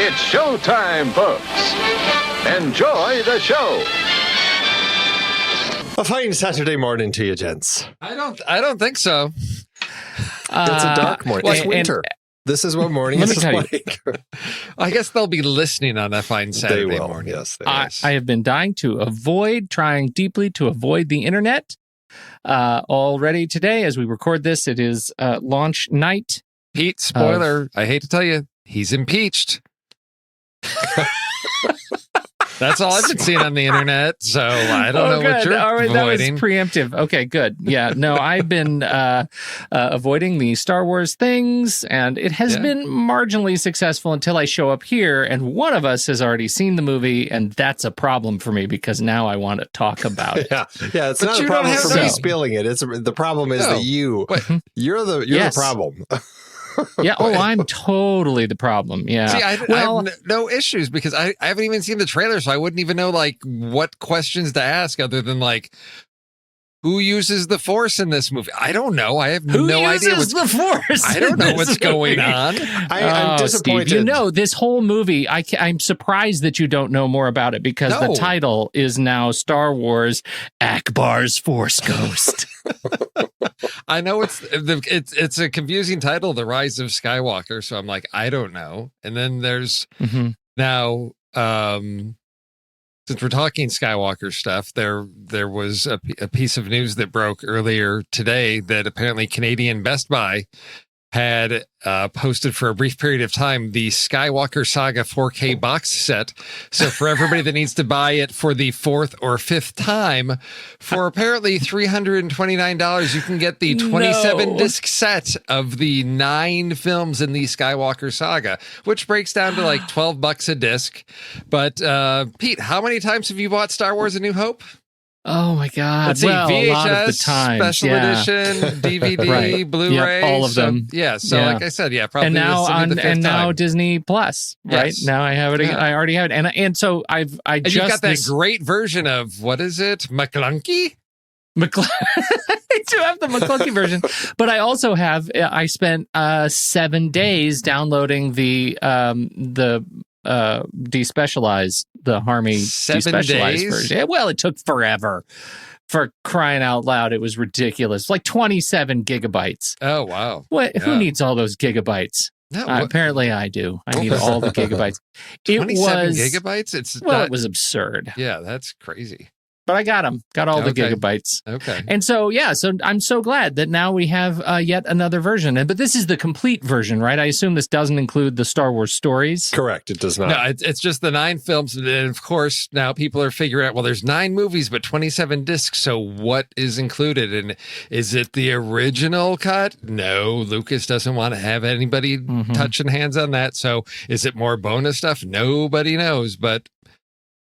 It's showtime, folks. Enjoy the show. A fine Saturday morning to you, gents. I don't think so. It's a dark morning. It's winter. This is what morning is like. I guess they'll be listening on that fine Saturday morning. Yes, I have been trying deeply to avoid the internet. Already today, as we record this, it is launch night. Pete, spoiler, I hate to tell you, he's impeached. That's all I've been seeing on the internet, so I don't know what you're avoiding. That was preemptive. Okay, good. Yeah, no, I've been avoiding the Star Wars things, and it has been marginally successful until I show up here, and one of us has already seen the movie, and that's a problem for me because now I want to talk about it. Yeah, it's not a problem for me spilling it. The problem is that you're the problem. Yeah. Oh, I'm totally the problem. Yeah. See, I have no issues because I haven't even seen the trailer, so I wouldn't even know like what questions to ask other than like, who uses the Force in this movie? I don't know. I have no idea. Who uses the Force? I don't know what's going on. I'm disappointed. Steve, this whole movie, I'm surprised that you don't know more about it because the title is now Star Wars Akbar's Force Ghost. I know it's a confusing title, The Rise of Skywalker. So I'm like, I don't know. And then there's now, since we're talking Skywalker stuff, there was a piece of news that broke earlier today that apparently Canadian Best Buy had posted for a brief period of time the Skywalker Saga 4K box set. So for everybody that needs to buy it for the fourth or fifth time, for apparently $329, you can get the 27-disc set of the 9 films in the Skywalker Saga, which breaks down to like $12 a disc. But Pete, how many times have you bought Star Wars: A New Hope? Oh my God! Let's see, VHS, a lot of the time. special edition, DVD, Blu-ray, all of them. So like I said, probably. And now Disney Plus, right? Yes. Now I have it. I already have it, and so you've got that great version of what is it, McClunky? I do have the McClunky version, but I also have. I spent 7 days downloading the despecialized, the Harmy 7 despecialized days? version. Yeah, well, it took forever. For crying out loud, it was ridiculous. Like 27 gigabytes. Oh, wow. Who needs all those gigabytes? No, apparently I do. I need all the gigabytes. 27 gigabytes? It was absurd. Yeah, that's crazy. But I got them. Got all the gigabytes. Okay. And so, so I'm so glad that now we have yet another version. But this is the complete version, right? I assume this doesn't include the Star Wars stories. Correct. It does not. No, it's just the 9 films. And of course, now people are figuring out, well, there's 9 movies, but 27 discs. So what is included? And is it the original cut? No, Lucas doesn't want to have anybody touching hands on that. So is it more bonus stuff? Nobody knows. But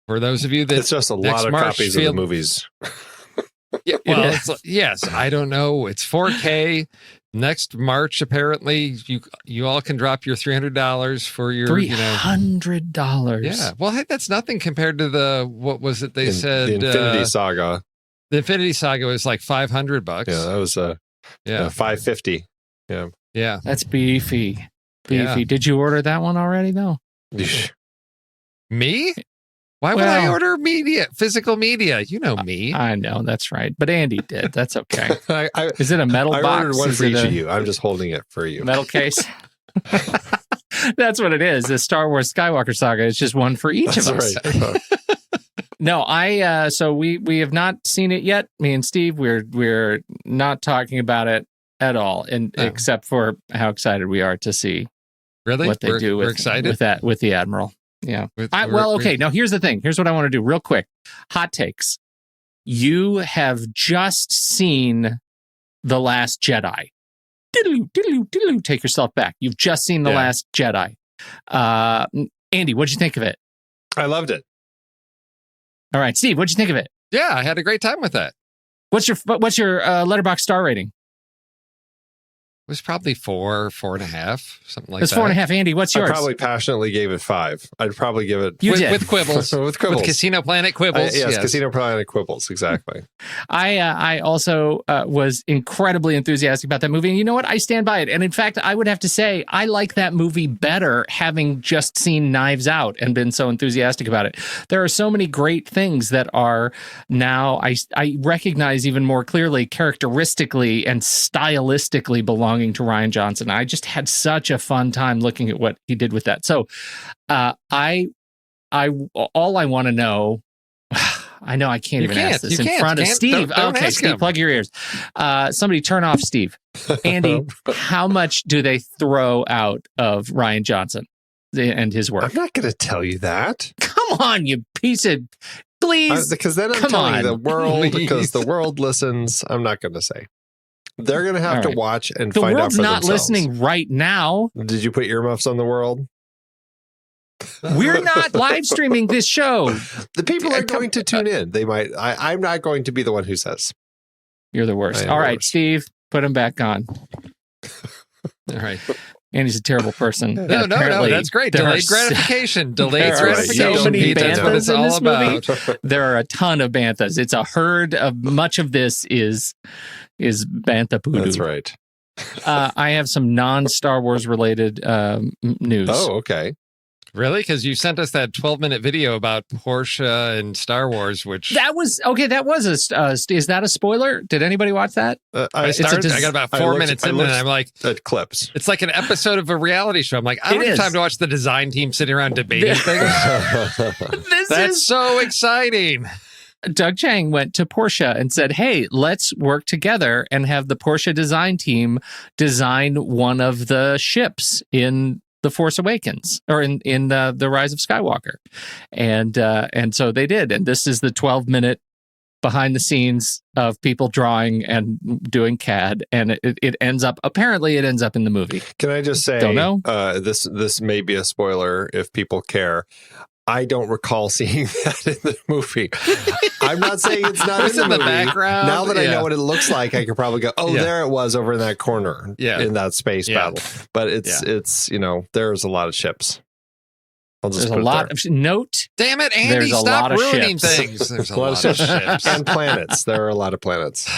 for those of you that it's just a lot of copies of the movies. Yeah, well, yes, I don't know. It's 4K. Next March, apparently, you all can drop your $300 for your $300. Yeah, well, hey, that's nothing compared to what was it they said? The Infinity Saga. The Infinity Saga was like $500. Yeah, that was $550. Yeah, that's beefy. Yeah. Did you order that one already though? Me? Why would I order physical media? You know me. I know, that's right. But Andy did. That's okay. Is it a metal box? I ordered one for each of you. I'm just holding it for you. Metal case? That's what it is. The Star Wars Skywalker Saga is just one for each of us. Right. No, so we have not seen it yet. Me and Steve, we're not talking about it at all, except for how excited we are to see what they do with the Admiral. Yeah. Okay. Now, here's the thing. Here's what I want to do real quick. Hot takes. You have just seen The Last Jedi. Diddle-oo. Take yourself back. You've just seen The Last Jedi. Andy, what'd you think of it? I loved it. All right. Steve, what'd you think of it? Yeah, I had a great time with that. What's your Letterboxd star rating? was probably 4.5, something like that. It's 4.5. Andy, what's yours? I probably passionately gave it 5. I'd probably give it with quibbles. with quibbles. With Casino Planet quibbles. Yes, Casino Planet quibbles, exactly. I also was incredibly enthusiastic about that movie. And you know what? I stand by it. And in fact, I would have to say, I like that movie better having just seen Knives Out and been so enthusiastic about it. There are so many great things that are now, I recognize even more clearly, characteristically and stylistically belonging to Rian Johnson. I just had such a fun time looking at what he did with that. So all I want to know, I know I can't even ask this in front of Steve. Don't okay, Steve, plug your ears. Somebody turn off Steve. Andy, how much do they throw out of Rian Johnson and his work? I'm not going to tell you that. Come on, you piece of... Please. Because then I'm telling you the world, because the world listens. I'm not going to say. They're going to have to watch and find out for themselves. The world's not listening right now. Did you put earmuffs on the world? We're not live streaming this show. The people are going to tune in. They might. I'm not going to be the one who says. You're the worst. All right, Steve, put him back on. All right. Andy's a terrible person. No, that's great. Delayed gratification. Delayed gratification. So many That's what it's all about. There are a ton of banthas. It's a herd of much of this is bantha poodoo. That's right. I have some non-Star Wars related news. Oh, okay. Really? Because you sent us that 12-minute video about Porsche and Star Wars, which... That was is that a spoiler? Did anybody watch that? I got about 4 minutes in and I'm like... At clips. It's like an episode of a reality show. I'm like, I don't have time to watch the design team sitting around debating things. That's so exciting. Doug Chang went to Porsche and said, hey, let's work together and have the Porsche design team design one of the ships in The Force Awakens, or in the Rise of Skywalker. And so they did. And this is the 12-minute behind the scenes of people drawing and doing CAD. And it ends up in the movie. Can I just say, don't know? This may be a spoiler if people care. I don't recall seeing that in the movie. I'm not saying it's not in the movie. Background. Now that I know what it looks like, I could probably go, there it was over in that corner in that space battle. But it's there's a lot of ships. There's a lot of note. Damn it, Andy, stop ruining things. There's a lot of ships. And planets. There are a lot of planets.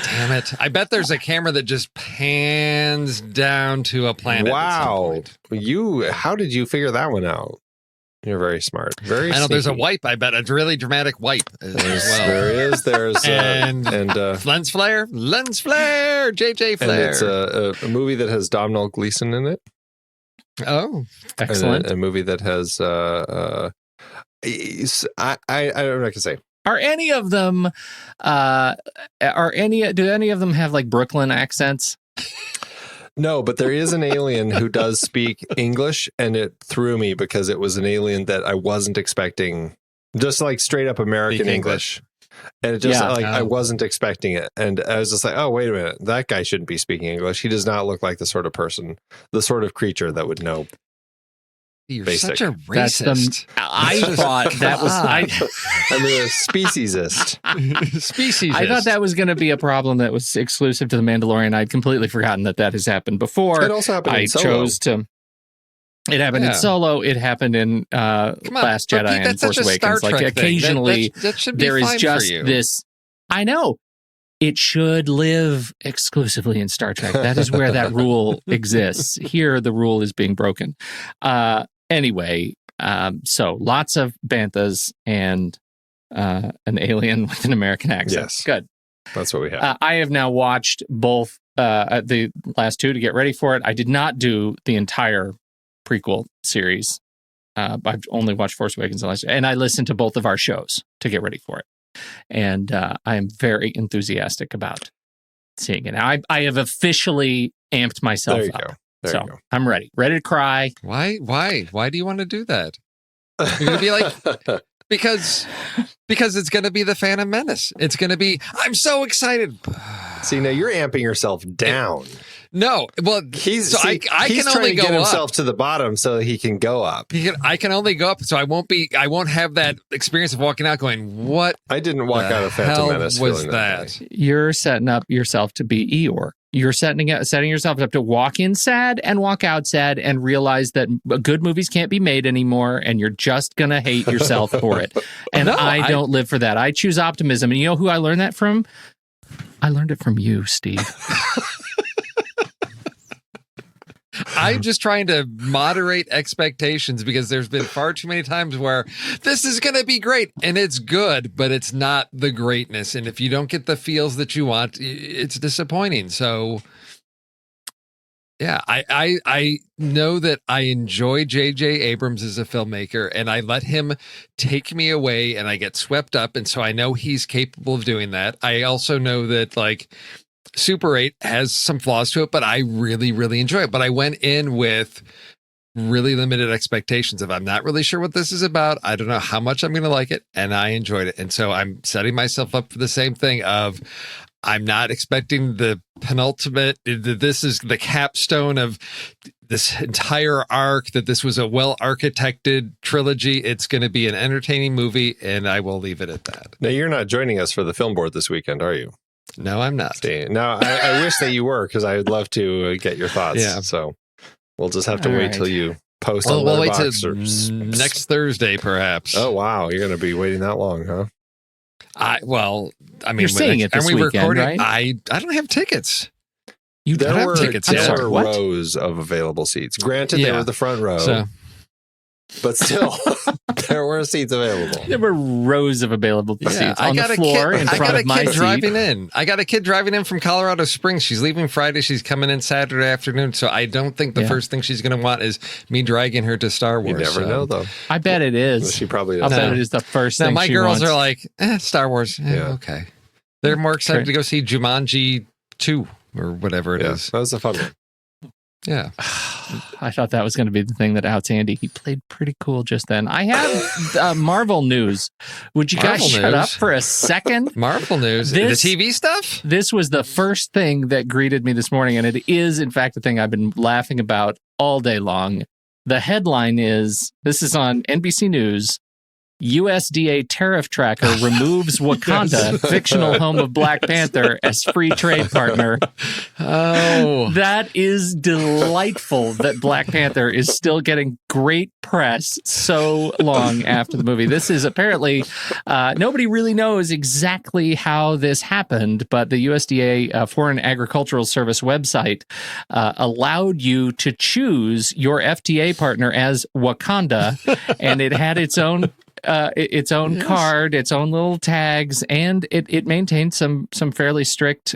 Damn it. I bet there's a camera that just pans down to a planet. Wow. How did you figure that one out? You're very smart. Very. I know there's a wipe. I bet a really dramatic wipe as well. There is. There's and lens flare, JJ Flare. And it's a movie that has Domhnall Gleeson in it. Oh, excellent! A movie that has I don't know what to say. Are any of them? Do any of them have like Brooklyn accents? No, but there is an alien who does speak English, and it threw me because it was an alien that I wasn't expecting. Just like straight up American English. And it just I wasn't expecting it. And I was just like, oh, wait a minute. That guy shouldn't be speaking English. He does not look like the sort of person, the sort of creature that would know. You're basic. Such a racist. I thought that was... I'm a speciesist. I thought that was going to be a problem that was exclusive to The Mandalorian. I'd completely forgotten that has happened before. It also happened in Solo. It happened in Solo. It happened in Last Jedi and Force Awakens. Like occasionally, that should be there is just this. I know it should live exclusively in Star Trek. That is where that rule exists. Here, the rule is being broken. Anyway, so lots of banthas and an alien with an American accent. Yes, good. That's what we have. I have now watched both the last two to get ready for it. I did not do the entire prequel series. I've only watched Force Awakens and I listened to both of our shows to get ready for it. And I am very enthusiastic about seeing it. Now, I have officially amped myself up. There you go. I'm ready to cry. Why do you want to do that? You're gonna be like, because it's gonna be the Phantom Menace. It's gonna be, I'm so excited. See, now you're amping yourself down. No, well, He's I he's can trying only to go get up. himself to the bottom so he can go up. I can only go up, so I won't have that experience of walking out going, what I didn't walk out of Phantom hell Menace was feeling that? way. You're setting up yourself to be Eeyore. You're setting yourself up to walk in sad and walk out sad and realize that good movies can't be made anymore, and you're just going to hate yourself for it. And No, I don't live for that. I choose optimism. And you know who I learned that from? I learned it from you, Steve. I'm just trying to moderate expectations because there's been far too many times where this is going to be great and it's good, but it's not the greatness. And if you don't get the feels that you want, it's disappointing. So, yeah, I know that I enjoy J.J. Abrams as a filmmaker, and I let him take me away and I get swept up. And so I know he's capable of doing that. I also know that, like, Super 8 has some flaws to it, but I really, really enjoy it. But I went in with really limited expectations of I'm not really sure what this is about. I don't know how much I'm going to like it, and I enjoyed it. And so I'm setting myself up for the same thing of I'm not expecting the penultimate. This is the capstone of this entire arc, that this was a well-architected trilogy. It's going to be an entertaining movie, and I will leave it at that. Now, you're not joining us for the film board this weekend, are you? No, I'm not. No, I wish that you were, because I would love to get your thoughts. Yeah. So we'll just have to All wait right. till you post Well, on we'll wait Letterboxd till or next Thursday, perhaps. Oh, wow. You're going to be waiting that long, huh? I mean, You're seeing it this aren't we weekend, recording? right? I don't have tickets. You There don't have were, tickets I'm yet. there sorry, were what? rows of available seats. Granted, they Yeah. were the front row, So but still, there were seats available. There were rows of available yeah, seats I on the got floor a kid. in I front got a of my kid seat. driving in. I got a kid driving in from Colorado Springs. She's leaving Friday. She's coming in Saturday afternoon. So I don't think the Yeah. first thing she's going to want is me dragging her to Star Wars. You never So- know, though. I bet it is. She probably I'll is. bet No. it is the first Now thing my she girls wants. are like, Star Wars. Yeah. Okay. They're more excited Okay. to go see Jumanji 2 or whatever it Yeah, is. that was a fun one. Yeah. I thought that was going to be the thing that outs Andy. He played pretty cool just then. I have Marvel news. Would you guys Marvel shut news? up for a second? Marvel news. This- the TV stuff? This was the first thing that greeted me this morning, and it is, in fact, the thing I've been laughing about all day long. The headline is, this is on NBC News, USDA tariff tracker removes Wakanda, fictional home of Black Panther, as free trade partner. Oh. That is delightful that Black Panther is still getting great press so long after the movie. This is apparently, nobody really knows exactly how this happened, but the USDA Foreign Agricultural Service website allowed you to choose your FTA partner as Wakanda, and it had its own card, its own little tags, and it maintained some fairly strict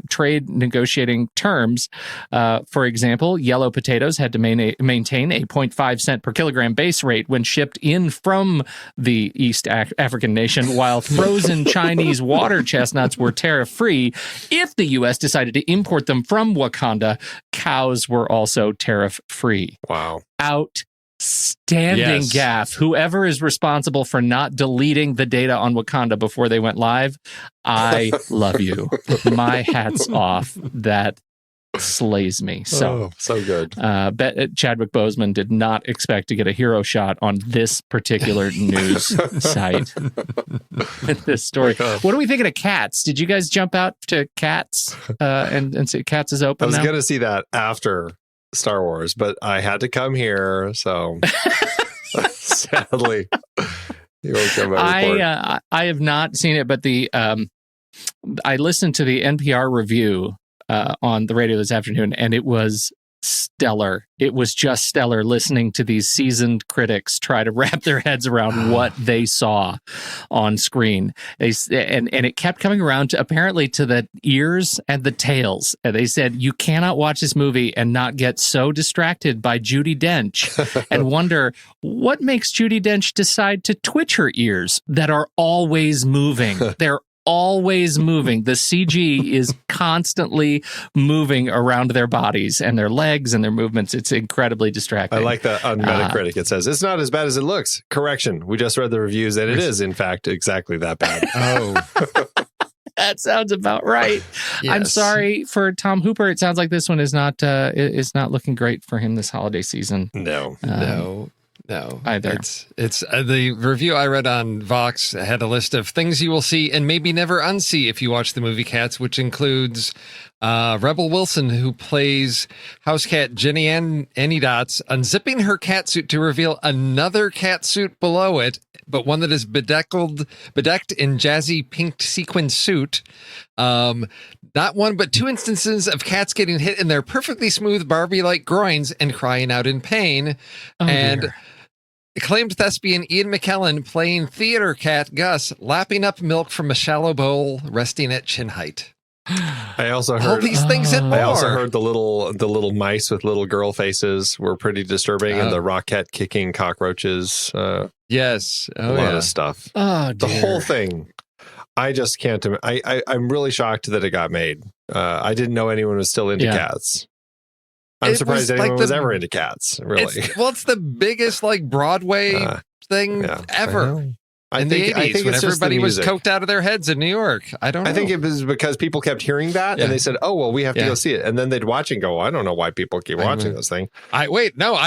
trade negotiating terms. For example, yellow potatoes had to maintain a 0.5 cent per kilogram base rate when shipped in from the East African nation, while frozen Chinese water chestnuts were tariff-free. If the U.S. decided to import them from Wakanda, cows were also tariff-free. Wow. Outstanding Yes. gaff. Whoever is responsible for not deleting the data on Wakanda before they went live, I love you. My hat's off. That slays me. So, so good. Chadwick Boseman did not expect to get a hero shot on this particular news site with this story. What are we thinking of Cats? Did you guys jump out to Cats and say Cats is I open was now? going to see that after Star Wars, but I had to come here, so sadly, you won't get my report. I have not seen it, but I listened to the NPR review on the radio this afternoon, and it was stellar. It was just stellar listening to these seasoned critics try to wrap their heads around what they saw on screen. And it kept coming around to apparently to the ears and the tails. And they said, you cannot watch this movie and not get so distracted by Judi Dench and wonder what makes Judi Dench decide to twitch her ears that are always moving. They're always moving. The CG is constantly moving around their bodies and their legs and their movements. It's incredibly distracting. I like that on Metacritic. It says, it's not as bad as it looks. Correction. We just read the reviews and it is, in fact, exactly that bad. Oh. That sounds about right. Yes. I'm sorry for Tom Hooper. It sounds like this one is not looking great for him this holiday season. No. No, either. It's the review I read on Vox had a list of things you will see and maybe never unsee if you watch the movie Cats, which includes Rebel Wilson, who plays house cat Jenny Annie Dots, unzipping her cat suit to reveal another cat suit below it, but one that is bedecked in jazzy pink sequin suit. Not one, but two instances of cats getting hit in their perfectly smooth Barbie-like groins and crying out in pain. Dear. Acclaimed thespian Ian McKellen playing theater cat Gus, lapping up milk from a shallow bowl resting at chin height. I also heard all these things and more. I also heard the little mice with little girl faces were pretty disturbing, and the rocket kicking cockroaches. Yes, a lot of stuff. Oh, dear. The whole thing. I just can't. I'm really shocked that it got made. I didn't know anyone was still into cats. I'm surprised anyone was ever into cats. Really, it's the biggest Broadway thing ever. In the 80s, when everybody was coked out of their heads in New York. I don't know. I think it was because people kept hearing that and they said, oh, well, we have to go see it. And then they'd watch and go, I don't know why people keep watching this thing. I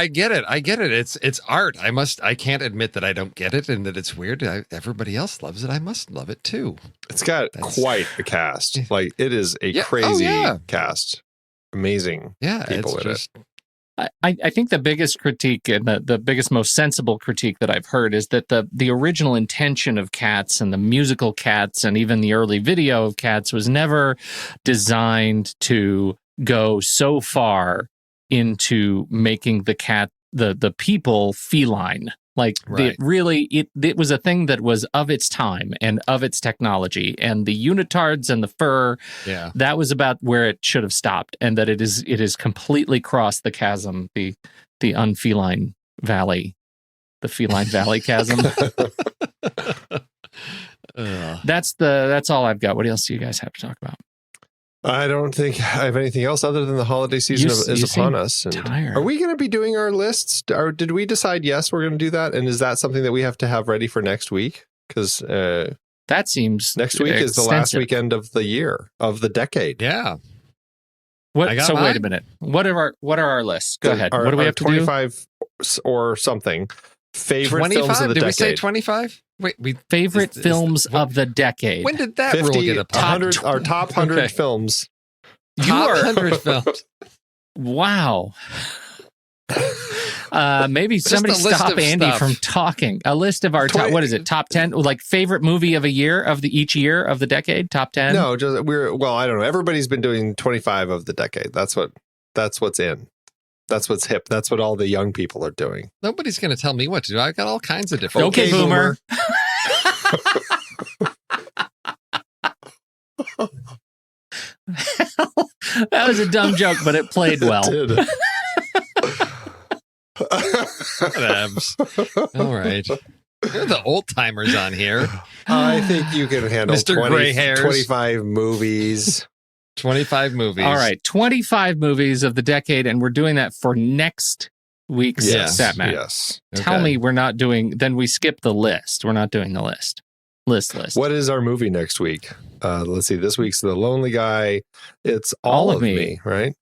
get it. It's art. I can't admit that I don't get it and that it's weird. Everybody else loves it. I must love it too. It's got quite a cast. It is a crazy cast. Amazing people in it. I think the biggest critique and the biggest, most sensible critique that I've heard is that the original intention of Cats and the musical Cats and even the early video of Cats was never designed to go so far into making the people feline. It was a thing that was of its time and of its technology, and the unitards and the fur. Yeah, that was about where it should have stopped, and that it is completely crossed the chasm, the unfeline valley, the feline valley chasm. That's all I've got. What else do you guys have to talk about? I don't think I have anything else other than the holiday season is upon us. And are we going to be doing our lists? Or did we decide, yes, we're going to do that? And is that something that we have to have ready for next week? Because that seems next week is the last weekend of the year, of the decade. Yeah. Wait a minute. What are our lists? Go ahead. What do we have to 25 or something. Favorite 25? Films of the decade. Did we say 25? Wait, favorite films of the decade. When did that rule get applied? Our top 100 films. Top 100 films. Wow. Maybe somebody stop Andy from talking. A list of our top. What is it? Top 10? Favorite movie of a year of each year of the decade. Top 10. No, I don't know. Everybody's been doing 25 of the decade. That's what's in. That's what's hip. That's what all the young people are doing. Nobody's going to tell me what to do. I've got all kinds of different. Okay, boomer. That was a dumb joke, but it played well. It did. All right. You're the old timers on here. I think you can handle Mr. Gray hairs. 25 movies. 25 movies. All right, 25 movies of the decade, and we're doing that for next week's Satmat. Yes. Tell me we're not doing, then we skip the list. We're not doing the list. List. What is our movie next week? Let's see. This week's The Lonely Guy. It's All of Me, right?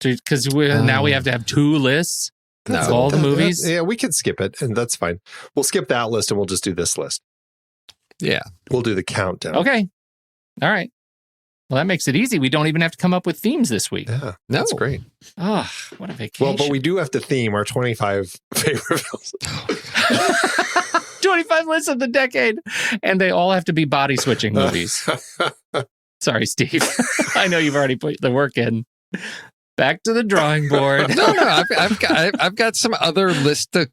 Because now we have to have two lists. That's all the movies. Yeah, we could skip it, and that's fine. We'll skip that list, and we'll just do this list. Yeah. We'll do the countdown. Okay. All right. Well, that makes it easy. We don't even have to come up with themes this week. Yeah, that's great. Oh, what a vacation. Well, but we do have to theme our 25 favorite films. 25 lists of the decade. And they all have to be body switching movies. Sorry, Steve. I know you've already put the work in. Back to the drawing board. No, I've got some other listy.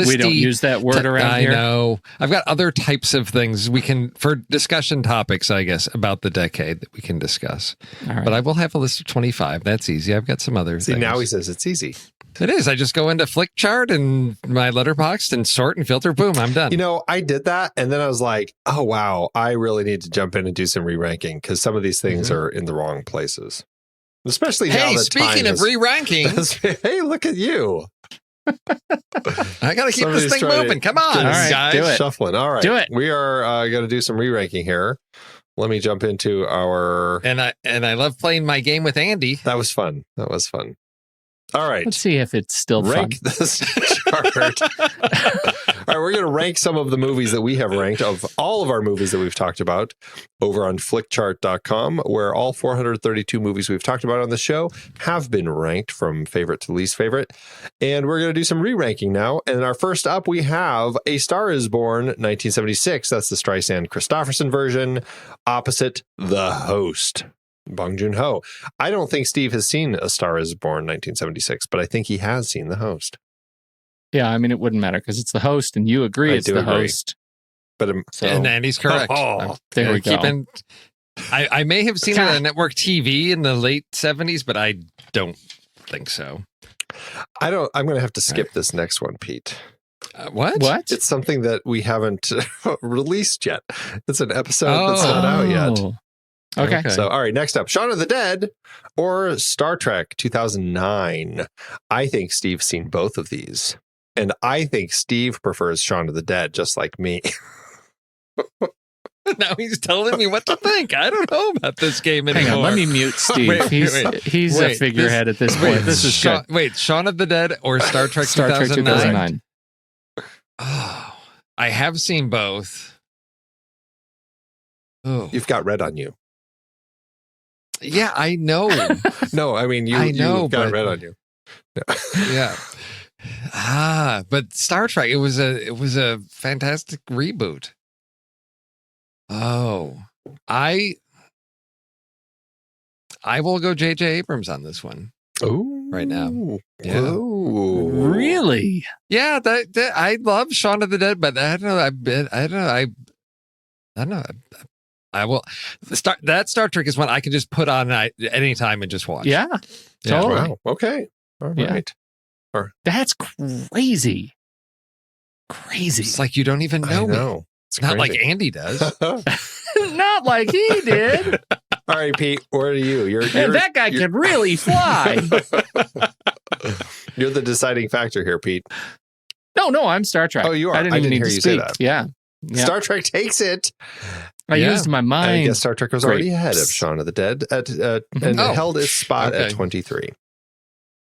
We don't use that word around here. I know. I've got other types of things we can, for discussion topics, I guess, about the decade that we can discuss. Right. But I will have a list of 25. That's easy. I've got some other things. Now he says it's easy. It is. I just go into Flickchart and my Letterboxd and sort and filter. Boom, I'm done. I did that. And then I was like, oh, wow, I really need to jump in and do some re-ranking because some of these things are in the wrong places. Especially now that speaking of re-ranking. Hey, look at you. I got to keep Somebody's this thing trying moving. to Come on, get us All right, guys. do it. Shuffling. All right. Do it. We are going to do some re-ranking here. Let me jump into our... And I love playing my game with Andy. That was fun. That was fun. All right. Let's see if it's still Rank fun. this chart. All right, we're going to rank some of the movies that we have ranked of all of our movies that we've talked about over on flickchart.com, where all 432 movies we've talked about on the show have been ranked from favorite to least favorite. And we're going to do some re-ranking now. And our first up, we have A Star is Born, 1976. That's the Streisand-Christopherson version, opposite The Host, Bong Joon-ho. I don't think Steve has seen A Star is Born, 1976, but I think he has seen The Host. Yeah, I mean, it wouldn't matter because it's the host, and you agree I it's do the agree. host. But And Andy's correct. Oh, there we go. I may have seen it on network TV in the late 70s, but I don't think so. I'm going to have to skip this next one, Pete. What? It's something that we haven't released yet. It's an episode that's not out yet. Oh. Okay. So, all right, next up, Shaun of the Dead or Star Trek 2009. I think Steve's seen both of these. And I think Steve prefers Shaun of the Dead, just like me. Now he's telling me what to think. I don't know about this game anymore. Hang on, let me mute Steve. Wait, he's a figurehead at this point. This is good. Wait, Shaun of the Dead or Star Trek Star Trek 2009. Oh, I have seen both. Oh, You've got red on you. yeah, I know. No, I mean, I know, you've got but- red on you. Yeah. But Star Trek, it was a fantastic reboot. Oh, I will go J.J. Abrams on this one. Oh, Right now. Yeah. Ooh. Really? Yeah, that I love Shaun of the Dead, but I don't know. I will. That Star Trek is one I can just put on at any time and just watch. Yeah. Yeah. Totally. Wow. Okay. All Yeah. right. That's crazy. Crazy. It's like you don't even know me. know. It's Not like crazy. Andy does. Not like he did. All right, Pete, where are you? And that guy can really fly. You're the deciding factor here, Pete. No, I'm Star Trek. Oh, you are. I didn't I even didn't need hear to you say speak. that. Yeah. Star Trek takes it. I Yeah. used my And I mind. guess Star Trek was already ahead of Shaun of the Dead and Oh. held its spot at Okay. 23.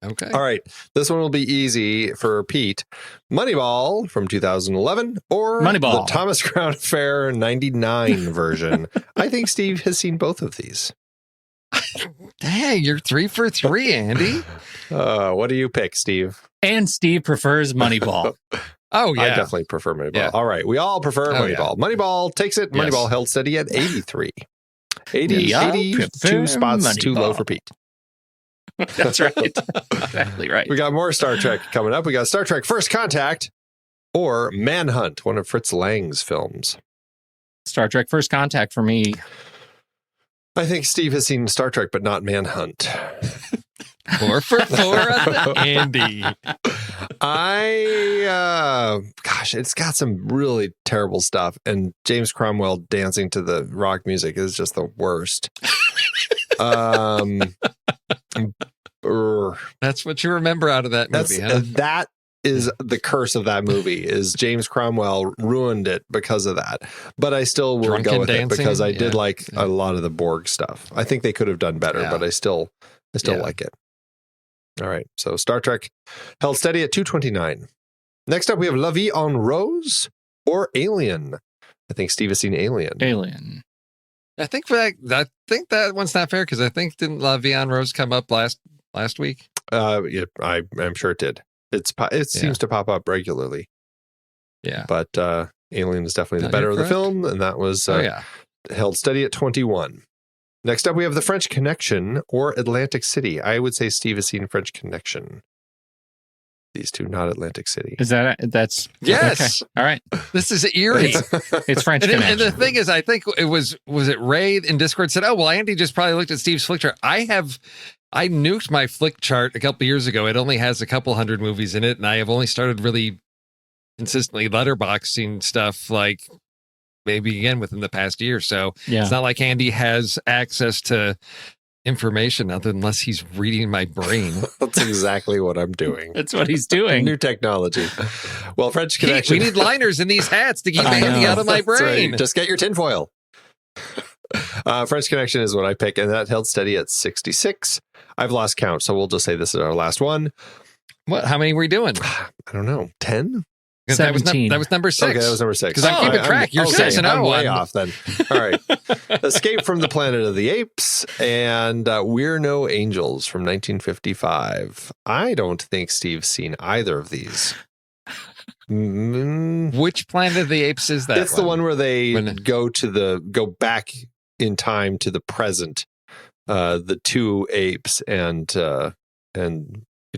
Okay. All right. This one will be easy for Pete. Moneyball from 2011 or Moneyball. the Thomas Crown Affair 99 version. I think Steve has seen both of these. Dang, you're 3 for 3, Andy. What do you pick, Steve? And Steve prefers Moneyball. Oh, yeah. I definitely prefer Moneyball. Yeah. All right. We all prefer Oh, yeah. Moneyball. Moneyball takes it. Yes. Moneyball held steady at 83. Yeah, 82 prefer spots too low Moneyball. for Pete. That's right. Exactly right. We got more Star Trek coming up. We got Star Trek First Contact or Manhunt, one of Fritz Lang's films. Star Trek First Contact for me. I think Steve has seen Star Trek, but not Manhunt. 4 for 4 on Andy. Gosh, it's got some really terrible stuff. And James Cromwell dancing to the rock music is just the worst. That's what you remember out of that movie, huh? That is the curse of that movie is James Cromwell ruined it because of that. But I still will Drunken go with dancing? it because I did Yeah. like a lot of the Borg stuff. I think they could have done better, Yeah. but I still Yeah. like it. All right. So Star Trek held steady at 229. Next up, we have La Vie en Rose or Alien. I think Steve has seen Alien. Alien. I think that one's not fair because I think didn't La Vie en Rose come up last week? Yeah, I'm sure it did. It seems to pop up regularly, Yeah. but Alien is definitely the No, better you're of the correct. film, and that was Yeah. held steady at 21. Next up, we have The French Connection or Atlantic City. I would say Steve has seen French Connection. These two, not Atlantic City. Is that's Yes. okay. All right. This is eerie. It's French And Connection. the thing is, I think it was it Ray in Discord said, "Oh, well, Andy just probably looked at Steve's flick chart." I nuked my flick chart a couple years ago. It only has a couple hundred movies in it, and I have only started really consistently letterboxing stuff like maybe again within the past year. So Yeah. it's not like Andy has access to information unless he's reading my brain. That's exactly what I'm doing. That's what he's doing. New technology. Well, French Connection. We need liners in these hats to keep anything out of my That's brain. right. Just get your tinfoil. French Connection is what I pick, and that held steady at 66. I've lost count, so we'll just say this is our last one. What? How many were we doing? I don't know. 10? That was 17. number 6. Okay, that was number 6. Because I'm keeping track. You're 6 and I'm 0. way off then. All right. Escape from the Planet of the Apes and We're No Angels from 1955. I don't think Steve's seen either of these. Which Planet of the Apes is that? It's the one where they go back in time to the present. The two apes and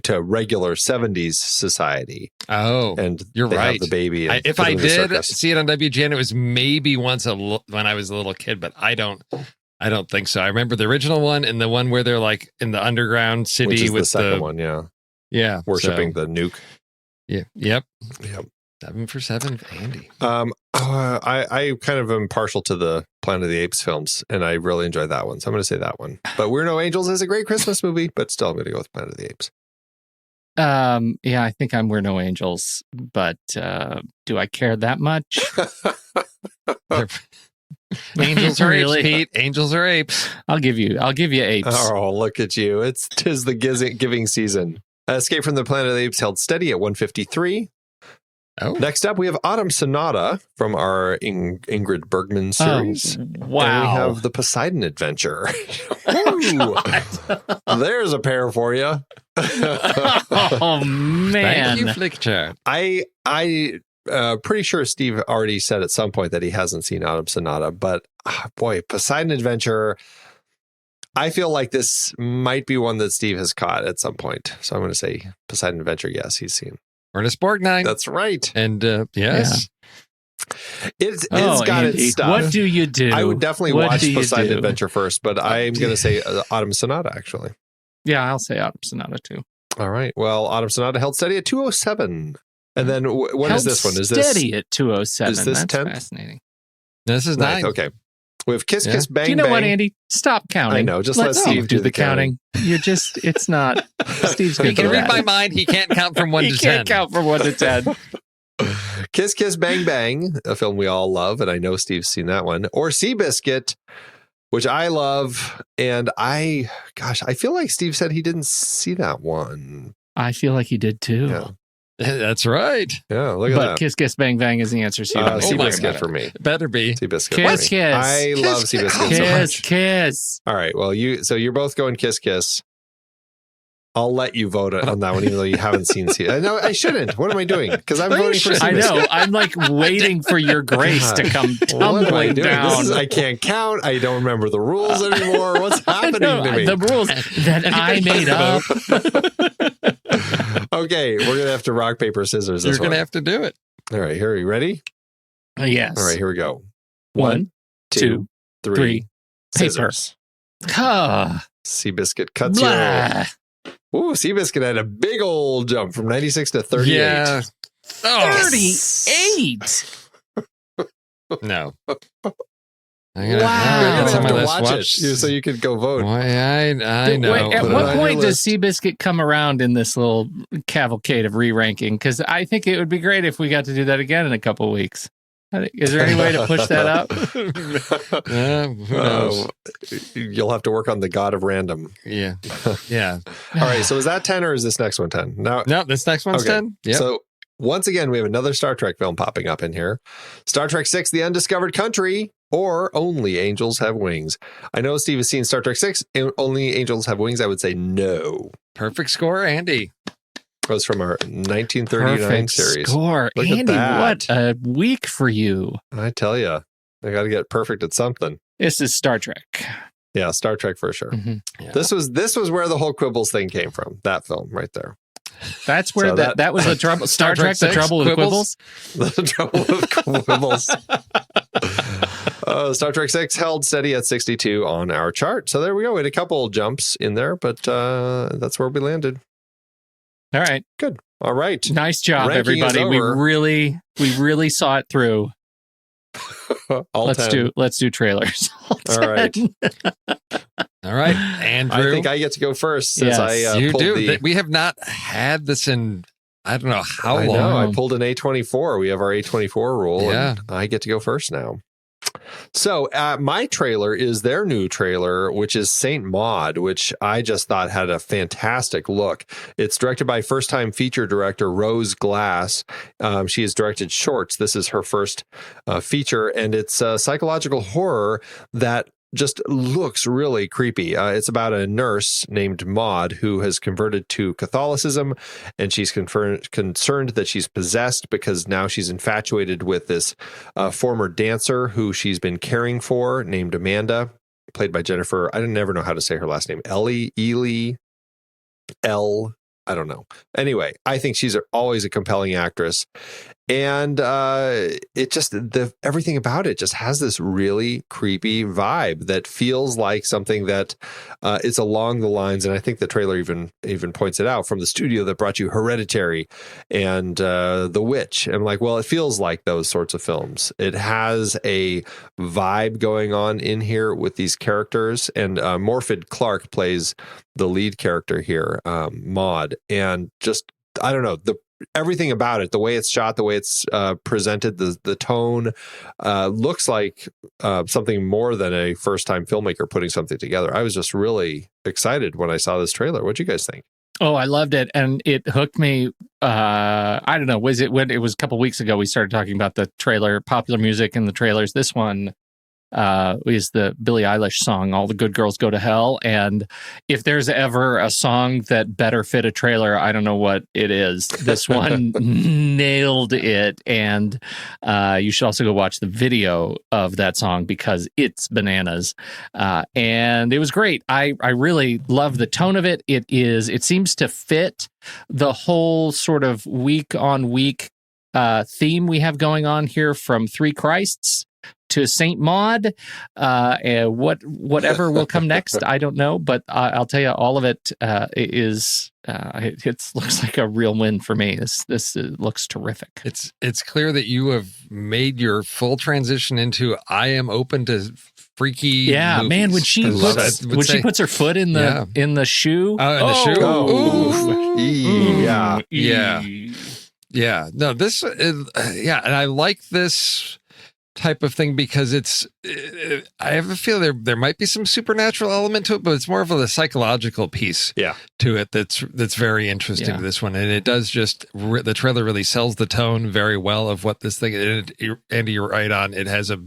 to regular 70s society. Oh, and you're they right. Have the baby. If I did see it on WGN, it was maybe once when I was a little kid, but I don't think so. I remember the original one and the one where they're like in the underground city, which is with the second one. Yeah, worshiping the nuke. Yeah. Yep. 7 for 7, Andy. I kind of am partial to the Planet of the Apes films, and I really enjoy that one. So I'm going to say that one. But We're No Angels is a great Christmas movie, but still I'm going to go with Planet of the Apes. Yeah, I think I'm We're No Angels, but do I care that much? Angels are Really? apes, Pete. Angels are apes. I'll give you apes. Oh, look at you. Tis the giving season. Escape from the Planet of the Apes held steady at 153. Oh. Next up, we have Autumn Sonata from our Ingrid Bergman series. Wow. And we have the Poseidon Adventure. Ooh, there's a pair for you. Oh, man. Thank you, Flickchart. I pretty sure Steve already said at some point that he hasn't seen Autumn Sonata, but boy, Poseidon Adventure, I feel like this might be one that Steve has caught at some point. So I'm going to say Poseidon Adventure, yes, he's seen. Ernest Borgnine. That's right. And yes. It's got Andy, its stuff. What do you do? I would definitely What watch do you Poseidon do? Adventure first, but I'm going to say Autumn Sonata, actually. Yeah, I'll say Autumn Sonata too. All right. Well, Autumn Sonata held steady at 207. And then what is this one? Is this steady at 207? Is this That's 10th? fascinating. This is 9. Okay. We have Kiss Kiss Bang Do you know Bang. what, Andy? Stop counting. I know. Just let Steve do the counting. You're just, it's not. Steve's He good can for read that. my mind. He can't count from 1 to 10. He can't count from 1 to 10. Kiss Kiss Bang Bang, a film we all love, and I know Steve's seen that one. Or Seabiscuit, which I love, and I feel like Steve said he didn't see that one. I feel like he did too. Yeah, That's right. yeah. Look at But that. Kiss Kiss Bang Bang is the answer. So you don't worry Seabiscuit about for it. me. Better be. Seabiscuit. Kiss for me. Kiss. I love Seabiscuit so Kiss much. Kiss. All right. Well, you're both going Kiss Kiss. I'll let you vote on that one, even though you haven't seen Seabiscuit. No, I shouldn't. What am I doing? Because I'm voting for Seabiscuit. I know. I'm like waiting for your grace to come What am I tumbling doing? down. I can't count. I don't remember the rules anymore. What's happening to me? The rules that I made up. Okay, we're gonna have to rock paper scissors. This You're going to one. have to do it. All right, here. Are you ready? Yes. All right, here we go. 1, 2, 3. Scissors. Ah, Seabiscuit cuts blah. you. Ooh, Seabiscuit had a big old jump from 96 to 38. Yeah. Oh, 38. no. Wow. You're That's gonna on have my to watch it so you could go vote. Why, I know. Wait, at Put it what on point your does list. Seabiscuit come around in this little cavalcade of re-ranking? Because I think it would be great if we got to do that again in a couple of weeks. Is there any way to push that up? Who knows? You'll have to work on the god of random. Yeah. Yeah. All right, so is that 10 or is this next one 10? No. No, this next one's Okay. 10. Yeah. So once again, we have another Star Trek film popping up in here. Star Trek 6, The Undiscovered Country, or Only Angels Have Wings. I know Steve has seen Star Trek 6, Only Angels Have Wings. I would say no. Perfect score, Andy. It was from our 1939 Perfect series. score. Look at Andy, that. what a week for you. I tell you, I got to get perfect at something. This is Star Trek. Yeah, Star Trek for sure. Mhm. Yeah. This was where the whole Quibbles thing came from. That film right there. That's where So that was the trouble. Star Trek, the 6, trouble with Quibbles? Quibbles. The trouble with Quibbles. Star Trek 6 held steady at 62 on our chart. So there we go. We had a couple jumps in there, but that's where we landed. All right. Good. All right. Nice job, Ranking is everybody. We over. really saw it through. All Let's 10. do trailers. All right. All right, Andrew. I think I get to go first since I you pulled do. We have not had this in I don't know how long. I know. I pulled an A24. We have our A24 rule, Yeah. and I get to go first now. So my trailer is their new trailer, which is Saint Maud, which I just thought had a fantastic look. It's directed by first-time feature director Rose Glass. She has directed shorts. This is her first feature, and it's a psychological horror that just looks really creepy. It's about a nurse named Maud who has converted to Catholicism, and she's concerned that she's possessed because now she's infatuated with this former dancer who she's been caring for named Amanda, played by Jennifer. I never know how to say her last name. Ely, I don't know. Anyway, I think she's always a compelling actress. And it just, everything about it just has this really creepy vibe that feels like something that is along the lines, and I think the trailer even points it out, from the studio that brought you Hereditary and The Witch. And I'm like, well, it feels like those sorts of films. It has a vibe going on in here with these characters, and Morfydd Clark plays the lead character here, Maud, and just, I don't know, everything about it, the way it's shot, the way it's presented, the tone, looks like something more than a first-time filmmaker putting something together. I was just really excited when I saw this trailer. What'd you guys think? Oh, I loved it, and it hooked me. I don't know, was it when it was a couple weeks ago we started talking about the trailer, popular music and the trailers. This one is the Billie Eilish song, All the Good Girls Go to Hell. And if there's ever a song that better fit a trailer, I don't know what it is. This one nailed it. And you should also go watch the video of that song because it's bananas. And it was great. I really love the tone of it. It seems to fit the whole sort of week on week theme we have going on here, from Three Christs to Saint Maud, and whatever will come next, I don't know. But I'll tell you, all of it it looks like a real win for me. This looks terrific. It's clear that you have made your full transition into I am open to freaky. Yeah, movies. man, when she puts her foot in the shoe, yeah. No, this is, and I like this type of thing because I have a feel there might be some supernatural element to it, but it's more of a psychological piece to it that's very interesting to this one. And it does just, the trailer really sells the tone very well of what this thing is. Andy, you're right on. It has a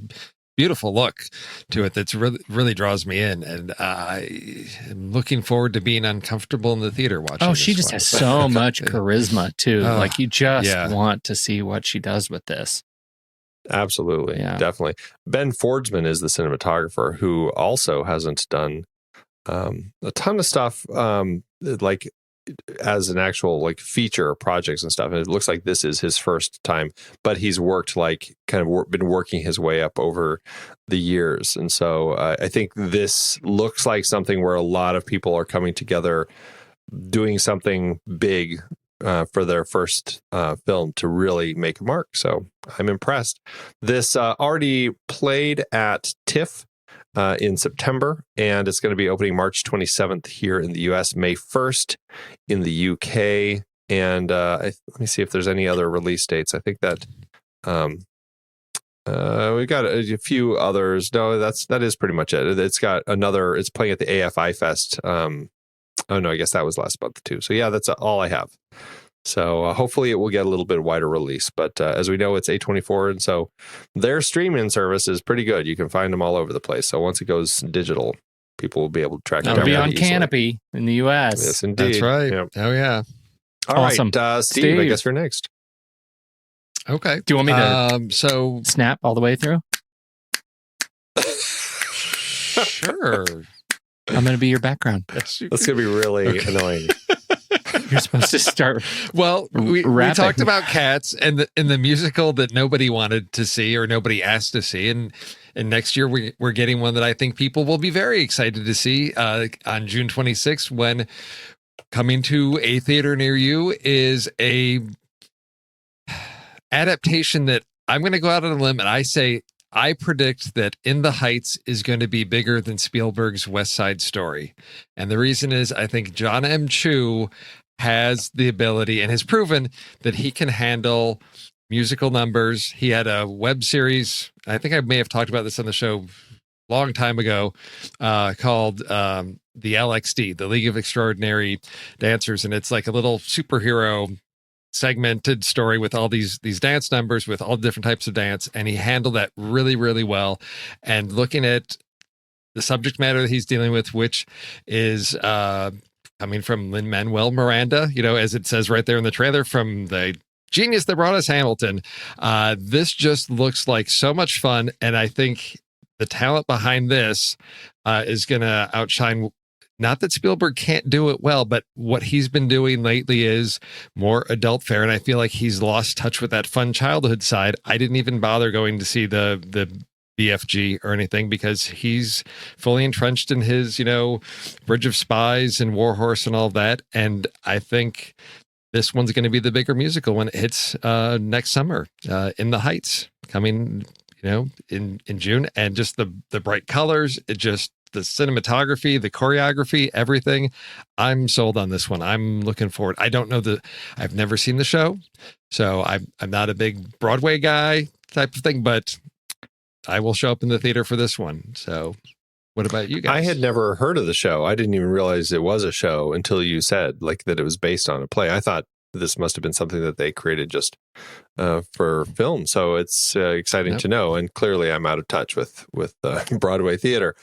beautiful look to it that's really draws me in, and I'm looking forward to being uncomfortable in the theater watching. Oh, she just has so much charisma too. Like you just want to see what she does with this. Absolutely. Definitely. Ben Fordsman is the cinematographer, who also hasn't done a ton of stuff like as an actual like feature projects and stuff. And it looks like this is his first time, but he's worked been working his way up over the years. And so I think this looks like something where a lot of people are coming together, doing something big for their first film to really make a mark. So I'm impressed. This already played at TIFF in September, and it's going to be opening March 27th here in the US, May 1st in the UK. And let me see if there's any other release dates. I think that we've got a few others. No, that is pretty much it. It's playing at the AFI Fest. Oh no, I guess that was last month too. So yeah, that's all I have. So hopefully it will get a little bit wider release. But as we know, it's A24, and so their streaming service is pretty good. You can find them all over the place. So once it goes digital, people will be able to track it down. It'll be on Canopy in the US. Yes, indeed. That's right. Yep. Oh yeah. All awesome. Right, Steve, I guess you're next. Okay. Do you want me to snap all the way through? Sure. I'm going to be your background. That's going to be really annoying. You're supposed to start. Well, we talked about Cats and the musical that nobody wanted to see or nobody asked to see, and next year we're getting one that I think people will be very excited to see on June 26th, when coming to a theater near you is a adaptation that I'm going to go out on a limb and I say I predict that In the Heights is going to be bigger than Spielberg's West Side Story. And the reason is I think John M. Chu has the ability and has proven that he can handle musical numbers. He had a web series, I think I may have talked about this on the show a long time ago, called the LXD, the League of Extraordinary Dancers. And it's like a little superhero segmented story with all these dance numbers with all different types of dance, and he handled that really, really well. And looking at the subject matter that he's dealing with, which is coming from Lin-Manuel Miranda, as it says right there in the trailer, from the genius that brought us Hamilton, this just looks like so much fun. And I think the talent behind this is going to outshine. Not that Spielberg can't do it well, but what he's been doing lately is more adult fare. And I feel like he's lost touch with that fun childhood side. I didn't even bother going to see the BFG or anything because he's fully entrenched in his, Bridge of Spies and War Horse and all of that. And I think this one's going to be the bigger musical when it hits next summer, In the Heights, coming, in June. And just the bright colors, the cinematography, the choreography, everything. I'm sold on this one. I'm looking forward. I don't know I've never seen the show, so I'm not a big Broadway guy type of thing, but I will show up in the theater for this one. So what about you guys? I had never heard of the show. I didn't even realize it was a show until you said that it was based on a play. I thought this must have been something that they created just for film. So it's exciting to know. And clearly I'm out of touch with Broadway theater.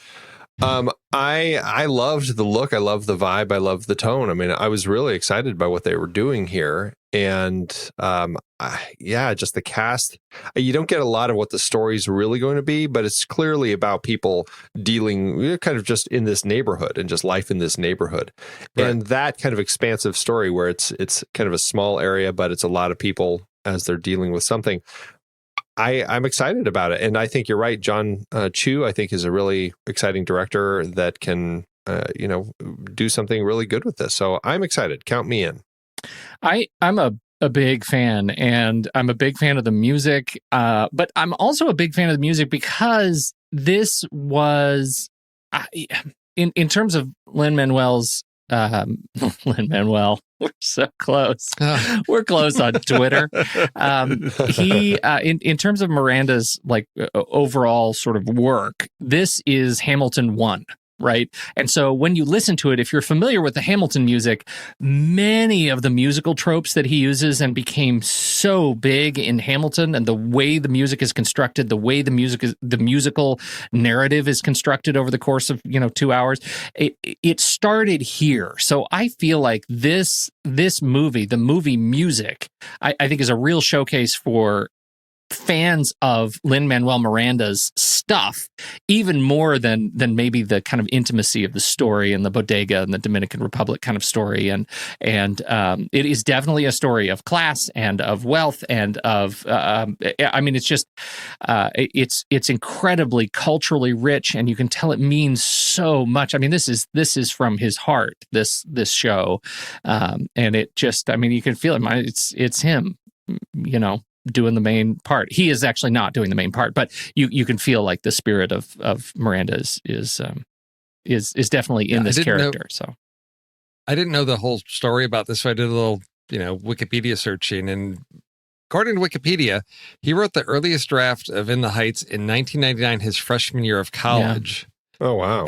I loved the look. I loved the vibe. I loved the tone. I mean, I was really excited by what they were doing here. And just the cast. You don't get a lot of what the story's really going to be, but it's clearly about people dealing kind of just in this neighborhood and just life in this neighborhood. Right. And that kind of expansive story where it's kind of a small area, but it's a lot of people as they're dealing with something. I'm excited about it. And I think you're right. John Chu, I think, is a really exciting director that can, do something really good with this. So I'm excited. Count me in. I'm a big fan, and I'm a big fan of the music. But I'm also a big fan of the music because this was, in terms of Lin-Manuel's, Lin-Manuel, we're so close. We're close on Twitter. He, in terms of Miranda's overall sort of work, this is Hamilton 1. Right. And so when you listen to it, if you're familiar with the Hamilton music, many of the musical tropes that he uses and became so big in Hamilton, and the way the music is constructed, the way the musical narrative is constructed over the course of 2 hours, it started here. So I feel like this movie, the movie music, I think is a real showcase for fans of Lin-Manuel Miranda's stuff, even more than maybe the kind of intimacy of the story and the bodega and the Dominican Republic kind of story. And it is definitely a story of class and of wealth and of, it's just, it's incredibly culturally rich, and you can tell it means so much. I mean, this is from his heart, this show. And it just, you can feel it. It's him, doing the main part. He is actually not doing the main part, but you can feel like the spirit of Miranda is definitely in this character. So I didn't know the whole story about this, so I did a little Wikipedia searching, and according to Wikipedia, he wrote the earliest draft of In the Heights in 1999, his freshman year of college. Yeah. Oh wow!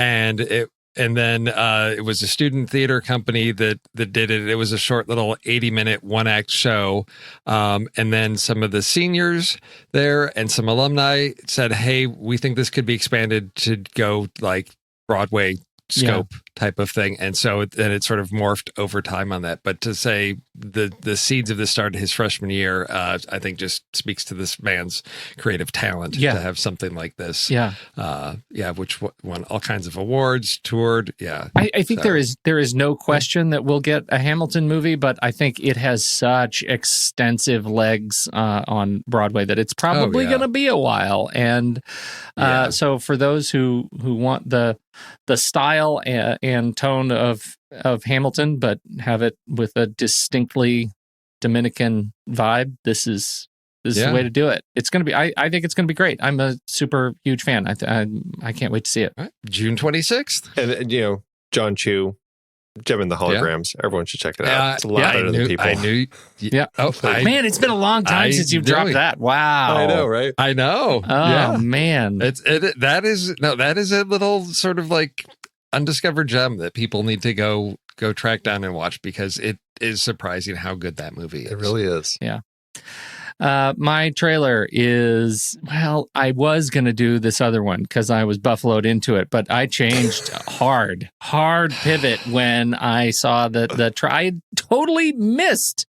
And then it was a student theater company that did it. It was a short little 80-minute one-act show. And then some of the seniors there and some alumni said, hey, we think this could be expanded to go like Broadway scope type of thing. And so then it sort of morphed over time on that. But to say the seeds of this started his freshman year, I think just speaks to this man's creative talent to have something like this. Which won all kinds of awards, toured. Yeah. I think there is no question that we'll get a Hamilton movie, but I think it has such extensive legs on Broadway that it's probably going to be a while. And so for those who want the style and tone of Hamilton, but have it with a distinctly Dominican vibe, this is This is the way to do it. It's going to be. I think it's going to be great. I'm a super huge fan. I can't wait to see it. Right. June 26th. And John Chu, Gem and the Holograms. Everyone should check it out. It's a lot better than people. I knew. Yeah. Man, it's been a long time since you've dropped that. Wow. I know, right? I know. Oh man, that is a little sort of like undiscovered gem that people need to go track down and watch, because it is surprising how good that movie is. It really is. Yeah. My trailer is, well, I was going to do this other one because I was buffaloed into it, but I changed hard pivot when I saw I totally missed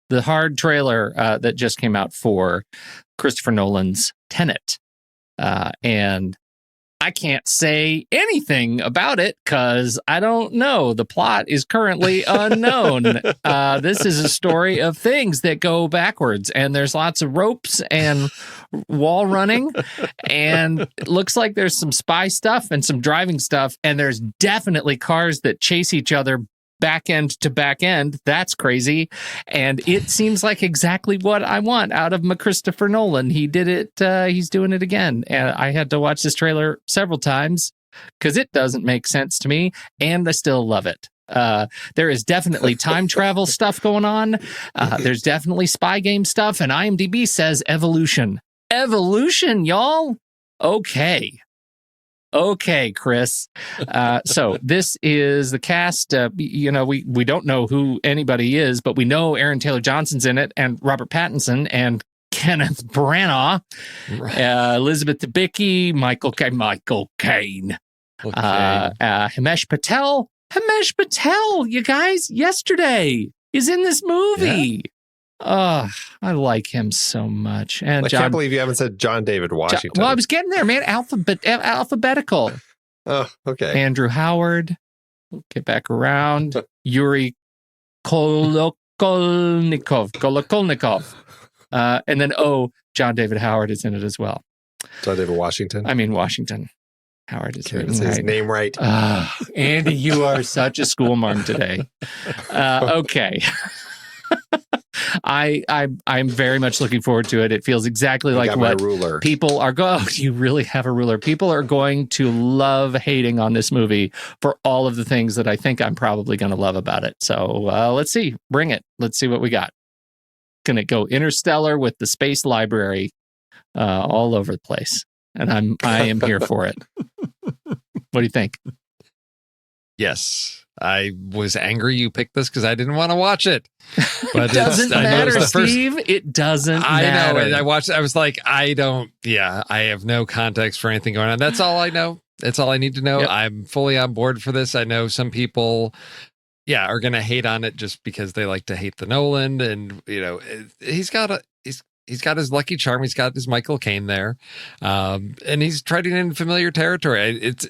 the hard trailer that just came out for Christopher Nolan's Tenet. And I can't say anything about it because I don't know. The plot is currently unknown. This is a story of things that go backwards, and there's lots of ropes and wall running, and it looks like there's some spy stuff and some driving stuff, and there's definitely cars that chase each other back end to back end. That's crazy. And it seems like exactly what I want out of Christopher Nolan. He did it. He's doing it again. And I had to watch this trailer several times because it doesn't make sense to me. And I still love it. There is definitely time travel stuff going on. There's definitely spy game stuff. And IMDb says evolution. Evolution, y'all. Okay, Chris. So this is the cast. We don't know who anybody is, but we know Aaron Taylor Johnson's in it, and Robert Pattinson, and Kenneth Branagh, Elizabeth Debicki, Michael Caine, Himesh Patel. Himesh Patel, you guys, yesterday is in this movie. Yeah. Oh, I like him so much. And I can't believe you haven't said John David Washington. Well, I was getting there, man. Alphabetical. Oh, okay. Andrew Howard. We'll get back around. Yuri Kolokolnikov. And then, John David Howard is in it as well. John David Washington? I mean, Washington. Howard is written right. His name right. Andy, you are such a schoolmarm today. Okay. I'm very much looking forward to it. It feels exactly like what people are going. Oh, you really have a ruler. People are going to love hating on this movie for all of the things that I think I'm probably going to love about it. So let's see. Bring it. Let's see what we got. Going to go interstellar with the space library all over the place, and I am here for it. What do you think? Yes. I was angry you picked this because I didn't want to watch it. But it doesn't matter, Steve. It doesn't matter. I know. I watched. I was like, I have no context for anything going on. That's all I know. That's all I need to know. Yep. I'm fully on board for this. I know some people, are going to hate on it just because they like to hate the Nolan. And, he's got his Lucky Charm. He's got his Michael Caine there. And he's treading in familiar territory. It's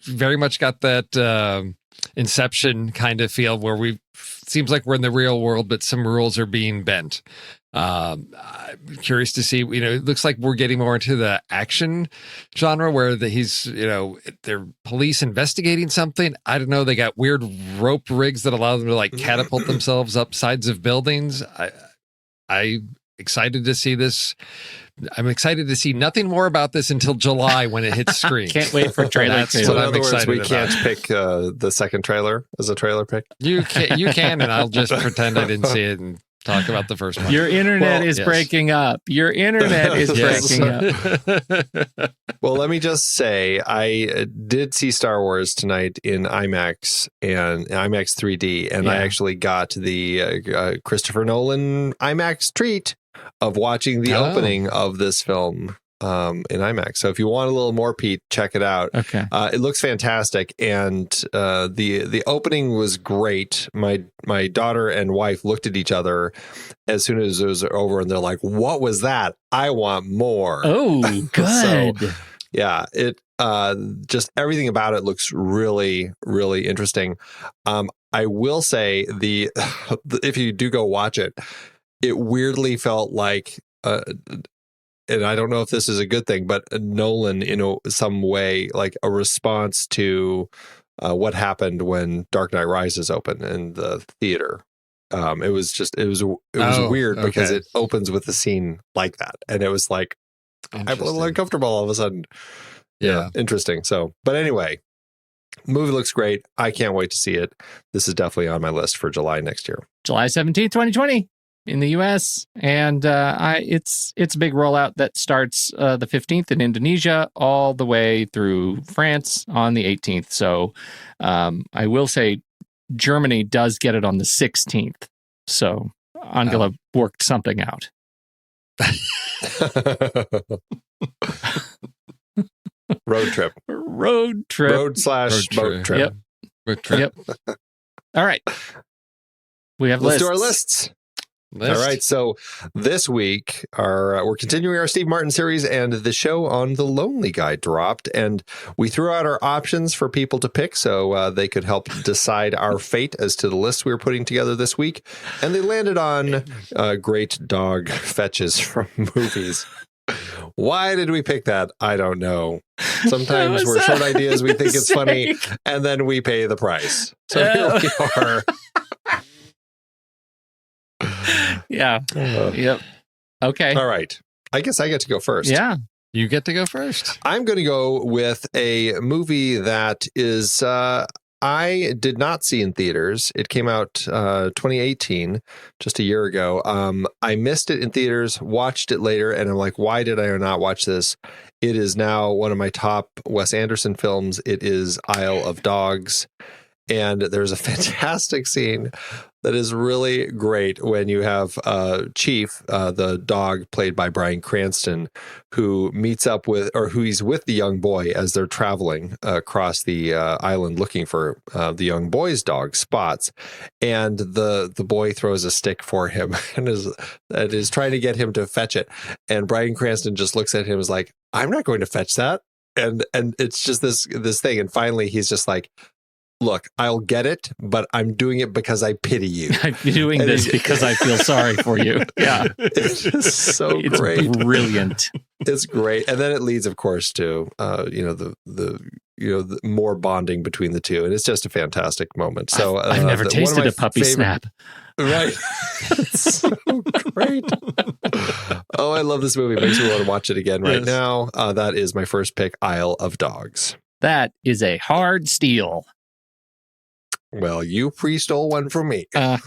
very much got that Inception kind of feel where seems like we're in the real world, but some rules are being bent. I'm curious to see, it looks like we're getting more into the action genre where they're police investigating something. I don't know. They got weird rope rigs that allow them to like catapult themselves up sides of buildings. I'm excited to see this. I'm excited to see nothing more about this until July when it hits screen. Can't wait for trailer. That's what I'm excited about. We can't pick the second trailer as a trailer pick. You can, and I'll just pretend I didn't see it and talk about the first one. Your internet is breaking up. Your internet is breaking up. Well, let me just say, I did see Star Wars tonight in IMAX and IMAX 3D, and I actually got the Christopher Nolan IMAX treat of watching the opening of this film in IMAX. So if you want a little more, Pete, check it out. Okay. It looks fantastic, and the opening was great. My daughter and wife looked at each other as soon as it was over, and they're like, "What was that? I want more." Oh, good. So, yeah, it just everything about it looks really, really interesting. I will say if you do go watch it, it weirdly felt like, and I don't know if this is a good thing, but Nolan, in some way, like a response to what happened when Dark Knight Rises opened in the theater. It was weird because it opens with a scene like that, and it was like I'm a little uncomfortable all of a sudden. Yeah, interesting. So, but anyway, movie looks great. I can't wait to see it. This is definitely on my list for July next year. July 17th, 2020 in the US. And it's a big rollout that starts the 15th in Indonesia all the way through France on the 18th. So I will say Germany does get it on the 16th. So Angela worked something out. Road trip. Road trip. Road/boat trip. Yep. Road trip. Yep. All right. We have Let's lists. do our lists. All right. So this week, we're continuing our Steve Martin series, and the show on The Lonely Guy dropped, and we threw out our options for people to pick so they could help decide our fate as to the list we were putting together this week. And they landed on great dog fetches from movies. Why did we pick that? I don't know. Sometimes we're short ideas, we think it's funny, and then we pay the price. So here we are. Yeah. Yep. Okay. All right. I guess I get to go first. Yeah. You get to go first. I'm going to go with a movie that is I did not see in theaters. It came out 2018, just a year ago. I missed it in theaters, watched it later, and I'm like, why did I not watch this? It is now one of my top Wes Anderson films. It is Isle of Dogs. And there's a fantastic scene that is really great when you have Chief, the dog played by Bryan Cranston, who meets up with, or who he's with the young boy as they're traveling across the island looking for the young boy's dog, Spots. And the boy throws a stick for him and is trying to get him to fetch it. And Bryan Cranston just looks at him and is like, I'm not going to fetch that. And it's just this thing. And finally, he's just like, look, I'll get it, but I'm doing it because I pity you. I'm doing this because I feel sorry for you. Yeah. It's just so great. It's brilliant. It's great. And then it leads, of course, to, the more bonding between the two. And it's just a fantastic moment. So I've never tasted a puppy snap. Right. It's so great. Oh, I love this movie. Makes me want to watch it again right now. That is my first pick, Isle of Dogs. That is a hard steal. Well, you pre-stole one from me. I'm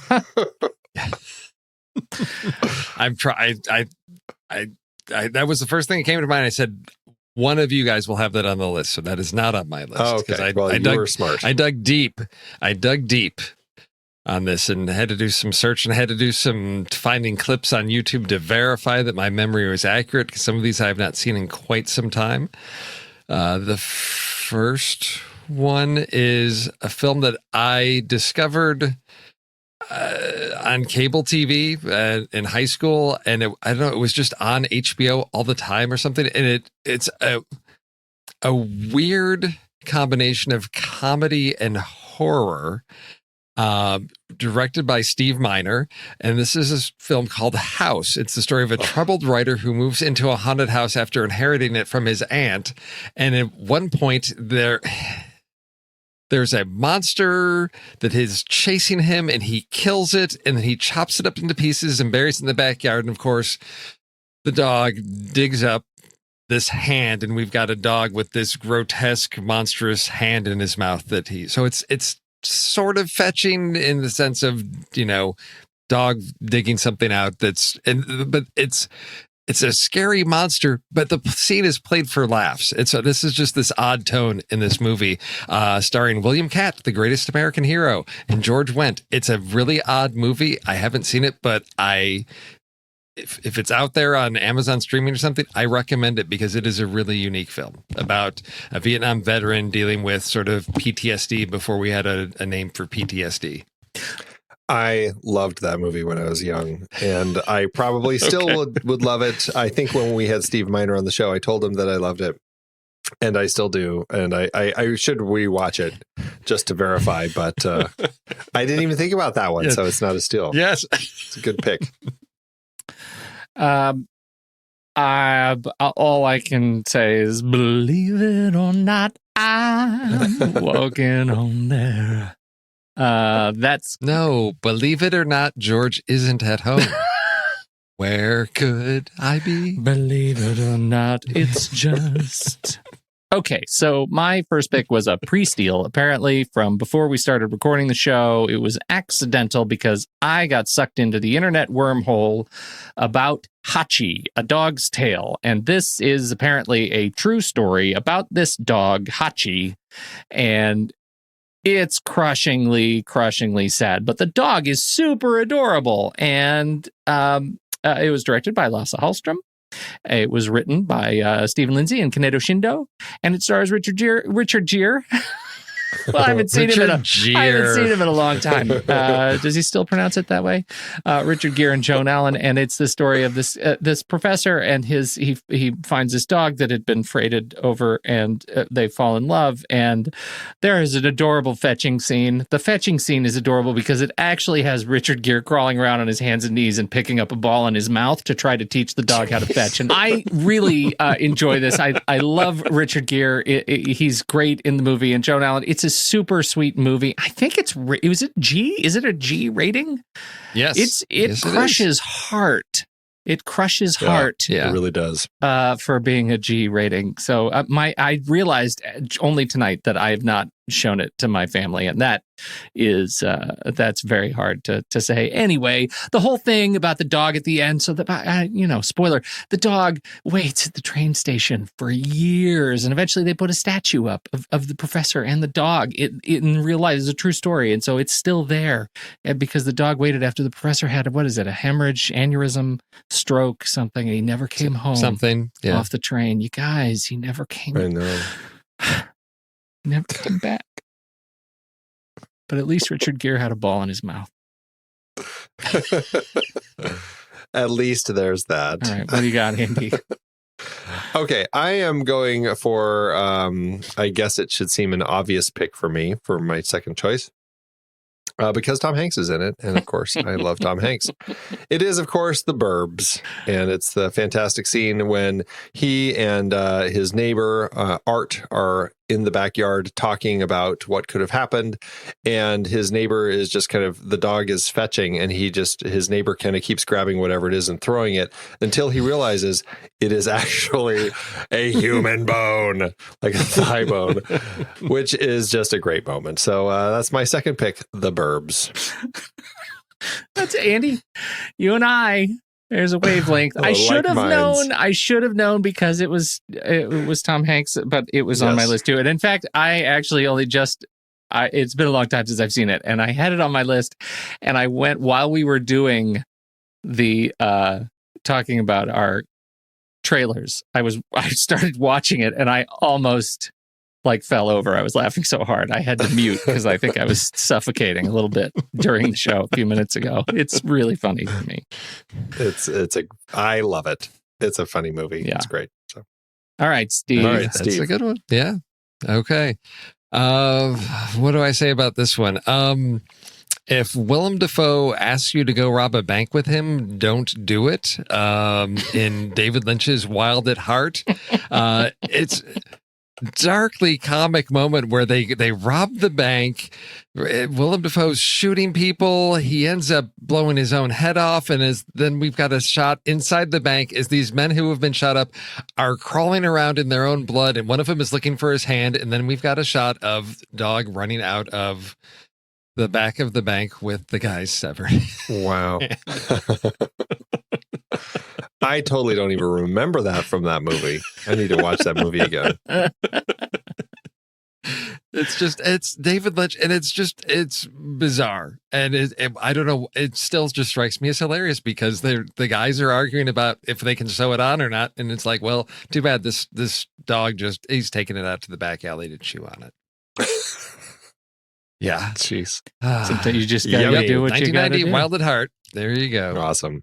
trying. That was the first thing that came to mind. I said, one of you guys will have that on the list, so that is not on my list. Oh, okay. You were smart. I dug deep on this and had to do some search and had to do some finding clips on YouTube to verify that my memory was accurate, because some of these I have not seen in quite some time. The first one is a film that I discovered on cable TV in high school, and I don't know, it was just on HBO all the time or something, and it's a weird combination of comedy and horror, directed by Steve Miner, and this is a film called House. It's the story of a troubled writer who moves into a haunted house after inheriting it from his aunt, and at one point there's a monster that is chasing him, and he kills it, and then he chops it up into pieces and buries it in the backyard. And of course, the dog digs up this hand, and we've got a dog with this grotesque, monstrous hand in his mouth so it's sort of fetching in the sense of, dog digging something out but it's a scary monster, but the scene is played for laughs. So this is just this odd tone in this movie, starring William Catt, the greatest American hero, and George Wendt. It's a really odd movie. I haven't seen it, but if it's out there on Amazon streaming or something, I recommend it because it is a really unique film about a Vietnam veteran dealing with sort of PTSD before we had a name for PTSD. I loved that movie when I was young, and I probably still would love it. I think when we had Steve Miner on the show, I told him that I loved it, and I still do. And I should rewatch it just to verify, but I didn't even think about that one, so it's not a steal. Yes. It's a good pick. All I can say is, believe it or not, I'm walking on there. That's No, believe it or not, George isn't at home. Where could I be? believe it or not, it's just. Okay, so my first pick was a pre-steal. Apparently, from before we started recording the show, it was accidental because I got sucked into the internet wormhole about Hachi, A Dog's Tale. And this is apparently a true story about this dog, Hachi. And it's crushingly sad. But the dog is super adorable. And it was directed by Lasse Hallström. It was written by Stephen Lindsay and Kaneto Shindo, and it stars Richard Gere. Well, I haven't seen him in a long time. Does he still pronounce it that way? Richard Gere and Joan Allen, and it's the story of this professor and he finds this dog that had been freighted over, and they fall in love. And there is an adorable fetching scene. The fetching scene is adorable because it actually has Richard Gere crawling around on his hands and knees and picking up a ball in his mouth to try to teach the dog how to fetch. And I really enjoy this. I love Richard Gere. He's great in the movie, and Joan Allen. It's a super sweet movie. I think is it G? Is it a G rating? Yes. It crushes heart. It crushes heart. Yeah, it really does. For being a G rating. So I realized only tonight that I have not shown it to my family, and that is that's very hard to say. Anyway, the whole thing about the dog at the end. So spoiler: the dog waits at the train station for years, and eventually they put a statue up of the professor and the dog. It in real life is a true story, and so it's still there because the dog waited after the professor had a hemorrhage, aneurysm, stroke, something. And he never came home. Something off the train. You guys, he never came. I know. Never came back. But at least Richard Gere had a ball in his mouth. At least there's that. All right, what do you got, Andy? Okay, I am going for, I guess it should seem an obvious pick for me for my second choice. Because Tom Hanks is in it. And of course, I love Tom Hanks. It is, of course, The Burbs. And it's the fantastic scene when he and his neighbor, Art, are in the backyard talking about what could have happened. And his neighbor is just the dog is fetching, and his neighbor kind of keeps grabbing whatever it is and throwing it until he realizes it is actually a human bone, like a thigh bone, which is just a great moment. So that's my second pick, The Burbs. That's Andy. You and I. There's a wavelength. I should have known because it was Tom Hanks, but it was on my list too. And in fact, I actually only it's been a long time since I've seen it, and I had it on my list, and I went while we were doing the talking about our trailers. I started watching it, and I almost fell over. I was laughing so hard I had to mute because I think I was suffocating a little bit during the show a few minutes ago. It's really funny to me. I love it. It's a funny movie. Yeah. It's great. So, all right, Steve. That's a good one. Yeah. Okay. What do I say about this one? If Willem Dafoe asks you to go rob a bank with him, don't do it. In David Lynch's Wild at Heart, it's darkly comic moment where they rob the bank. Willem Dafoe's shooting people. He ends up blowing his own head off, and then we've got a shot inside the bank as these men who have been shot up are crawling around in their own blood, and one of them is looking for his hand, and then we've got a shot of dog running out of the back of the bank with the guy's severed. Wow. I totally don't even remember that from that movie. I need to watch that movie again. It's David Lynch, and it's bizarre. And I don't know, it still just strikes me as hilarious because the guys are arguing about if they can sew it on or not. And it's like, well, too bad this dog he's taking it out to the back alley to chew on it. Yeah. Jeez. Sometimes you just got to do what you got to do. Wild at Heart. There you go. Awesome.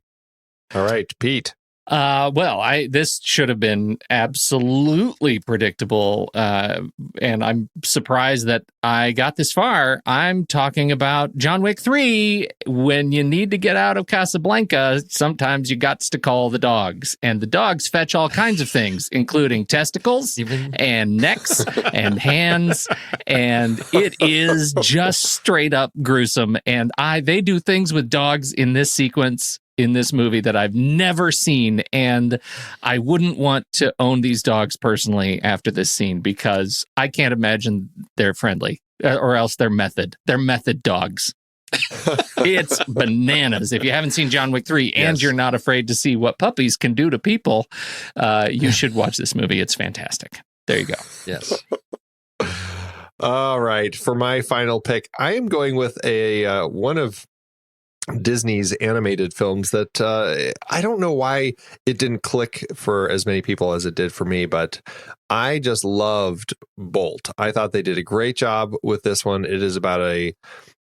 All right, Pete. This should have been absolutely predictable, and I'm surprised that I got this far. I'm talking about John Wick 3. When you need to get out of Casablanca, sometimes you got to call the dogs, and the dogs fetch all kinds of things, including testicles and necks and hands, and it is just straight up gruesome. And they do things with dogs in this sequence, in this movie, that I've never seen, and I wouldn't want to own these dogs personally after this scene, because I can't imagine they're friendly, or else they're method dogs. It's bananas. If you haven't seen John Wick 3 and you're not afraid to see what puppies can do to people, you should watch this movie. It's fantastic. There you go. Yes. All right. For my final pick, I am going with one of Disney's animated films that I don't know why it didn't click for as many people as it did for me, but I just loved Bolt. I thought they did a great job with this one. It is about a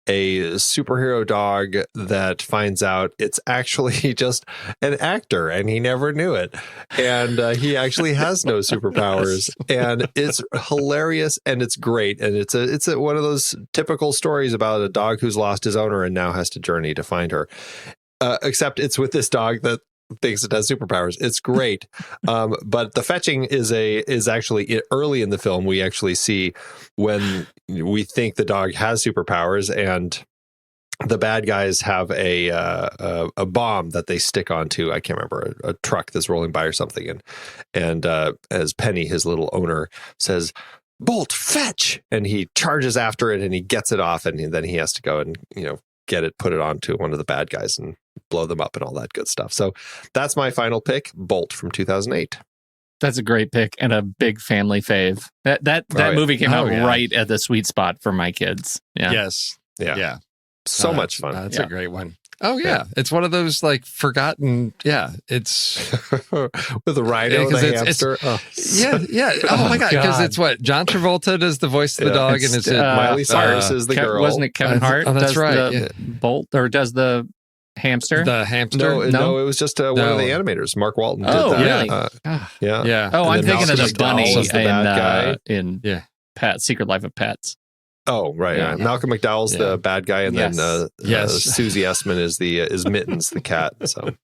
superhero dog that finds out it's actually just an actor, and he never knew it. And he actually has no superpowers, and it's hilarious, and it's great. And it's one of those typical stories about a dog who's lost his owner and now has to journey to find her. Except it's with this dog that thinks it has superpowers. It's great. But the fetching is actually early in the film. We actually see when we think the dog has superpowers, and the bad guys have a bomb that they stick onto, I can't remember, a truck that's rolling by or something. And as Penny, his little owner, says, "Bolt, fetch!" and he charges after it, and he gets it off, and then he has to go and, get it, put it onto one of the bad guys and blow them up and all that good stuff. So that's my final pick, Bolt from 2008. That's a great pick and a big family fave. That movie came out right at the sweet spot for my kids. Yeah. Yes. Yeah. So much fun. That's a great one. Oh yeah. It's one of those like forgotten. Yeah, it's with a rhino and a hamster. Yeah. Oh my god, because it's what John Travolta does the voice of the dog, and it's Miley Cyrus is the girl. Wasn't it Kevin Hart? Oh, that's right. Bolt, or does the hamster? The hamster? No, it was just one of the animators. Mark Walton did that. Really? Yeah. Oh, I'm thinking of the bunny in Secret Life of Pets. Oh, right. Yeah. Malcolm McDowell's the bad guy, and then Susie Essman is Mittens, the cat. So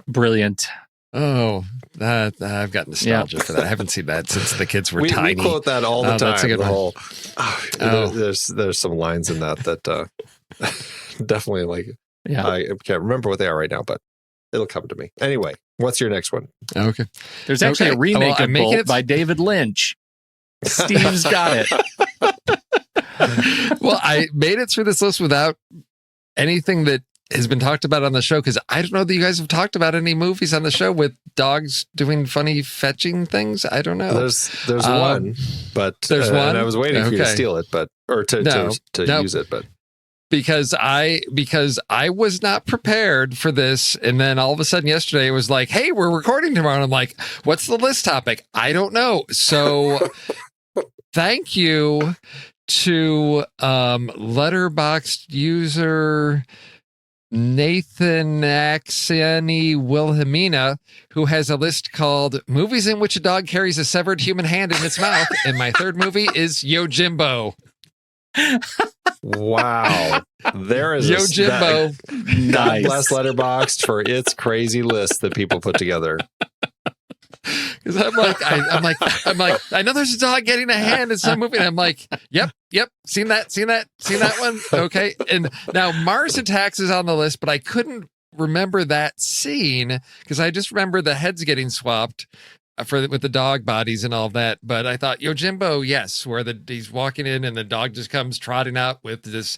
brilliant. Oh, I've got nostalgia for that. I haven't seen that since the kids were tiny. We quote that all the time. That's a good one. There's some lines in that definitely I can't remember what they are right now, but it'll come to me. Anyway, what's your next one? Okay. There's actually a remake of Bolt by David Lynch. Steve's got it. Well, I made it through this list without anything that has been talked about on the show, because I don't know that you guys have talked about any movies on the show with dogs doing funny fetching things. I don't know. There's one, but there's one. And I was waiting for you to steal it, but to use it, but because I was not prepared for this, and then all of a sudden yesterday it was like, hey, we're recording tomorrow, and I'm like, what's the list topic? I don't know. So thank you to Letterboxd user Nathan Axeni Wilhelmina, who has a list called Movies in Which a Dog Carries a Severed Human Hand in Its Mouth. And my third movie is Yojimbo. Wow. There is Yojimbo. God bless Letterboxd for its crazy list that people put together. Because I'm like, I know there's a dog getting a hand in some movie, and I'm like, yep, seen that one. Okay, and now Mars Attacks is on the list, but I couldn't remember that scene because I just remember the heads getting swapped with the dog bodies and all of that. But I thought Yojimbo, yes, where he's walking in and the dog just comes trotting out with this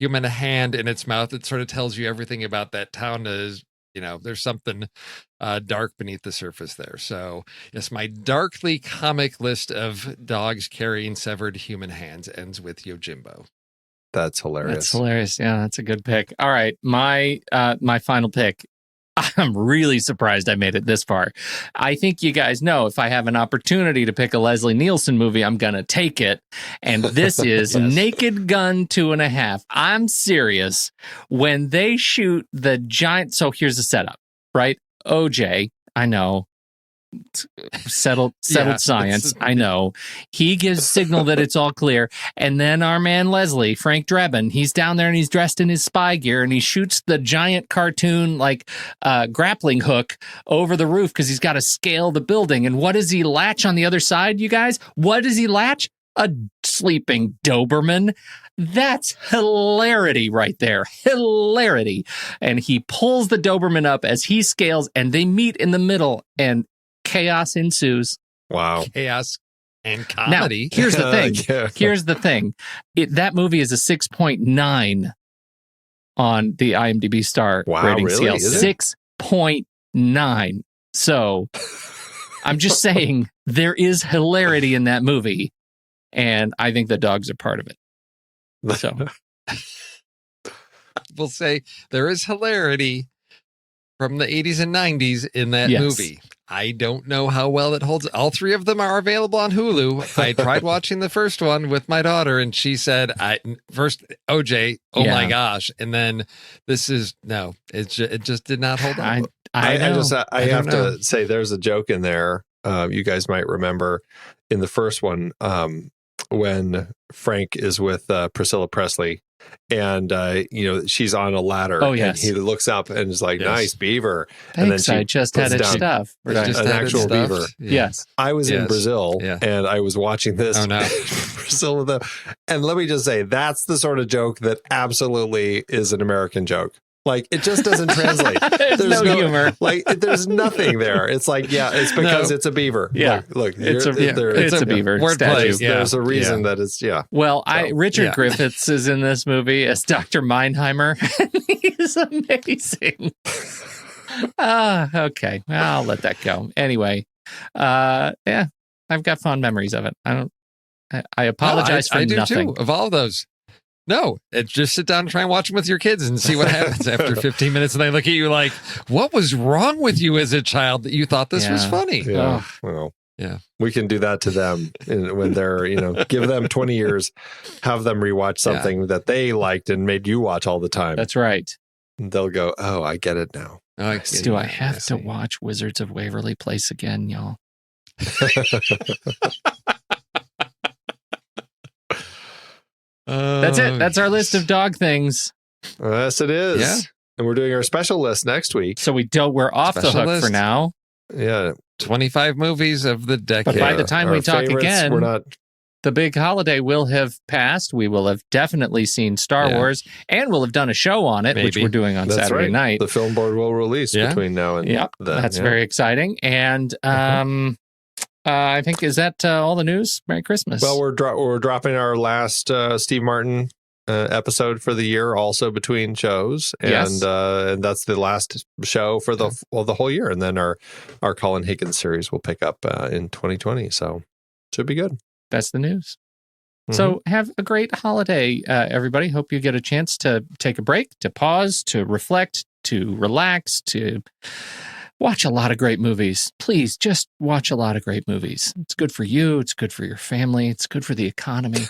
human hand in its mouth. It sort of tells you everything about that town. There's something dark beneath the surface there. So, yes, my darkly comic list of dogs carrying severed human hands ends with Yojimbo. That's hilarious. That's hilarious. Yeah, that's a good pick. All right, my final pick. I'm really surprised I made it this far. I think you guys know if I have an opportunity to pick a Leslie Nielsen movie, I'm going to take it. And this is Naked Gun 2.5. I'm serious. When they shoot the giant... So here's the setup, right? OJ, I know. Settled science. I know. He gives signal that it's all clear. And then our man Leslie, Frank Drebin, he's down there and he's dressed in his spy gear and he shoots the giant cartoon grappling hook over the roof because he's got to scale the building. And what does he latch on the other side, you guys? What does he latch? A sleeping Doberman. That's hilarity right there. Hilarity. And he pulls the Doberman up as he scales and they meet in the middle and chaos ensues. Wow. Chaos and comedy. Now, here's the thing. Yeah. Here's the thing. That movie is a 6.9 on the IMDb star rating really? scale. 6.9. So I'm just saying there is hilarity in that movie. And I think the dogs are part of it. So We'll say there is hilarity from the 80s and 90s in that movie. I don't know how well it holds. All three of them are available on Hulu. I tried watching the first one with my daughter, and she said, first OJ, my gosh. And then this is, no, it just did not hold up. I have to say there's a joke in there. You guys might remember in the first one when Frank is with Priscilla Presley. And, she's on a ladder. Oh, yes. And he looks up and is like, nice beaver. Thanks, and then she I just had it stuffed. Right. An actual beaver. Yeah. Yes. I was in Brazil and I was watching this. Oh, no. Brazil and let me just say, that's the sort of joke that absolutely is an American joke. Like, it just doesn't translate. There's no humor. Like, there's nothing there. It's like, it's because it's a beaver. Yeah. Look, it's a beaver statue. There's a reason that it's, Well, Richard Griffiths is in this movie as Dr. Meinheimer. He's amazing. Okay. I'll let that go. Anyway, I've got fond memories of it. I apologize for nothing. I do too, of all of those. No, just sit down and try and watch them with your kids and see what happens after 15 minutes. And they look at you like, what was wrong with you as a child that you thought this was funny? Yeah. Well, we can do that to them when they're, give them 20 years, have them rewatch something that they liked and made you watch all the time. That's right. And they'll go, oh, I get it now. Do I have to watch Wizards of Waverly Place again, y'all? That's it. That's our list of dog things. Yes, it is. Yeah. And we're doing our special list next week. So we're off the hook for now. Yeah. 25 movies of the decade. But by the time we talk again, we're not... the big holiday will have passed. We will have definitely seen Star Wars, and we'll have done a show on it, which we're doing on Saturday night. The film board will release between now and then. That's very exciting. And I think, is that all the news? Merry Christmas. Well, we're dropping our last Steve Martin episode for the year, also between shows, and that's the last show for the whole year, and then our Colin Higgins series will pick up in 2020. So should be good. That's the news. Mm-hmm. So have a great holiday, everybody. Hope you get a chance to take a break, to pause, to reflect, to relax, to watch a lot of great movies. Please just watch a lot of great movies. It's good for you. It's good for your family. It's good for the economy.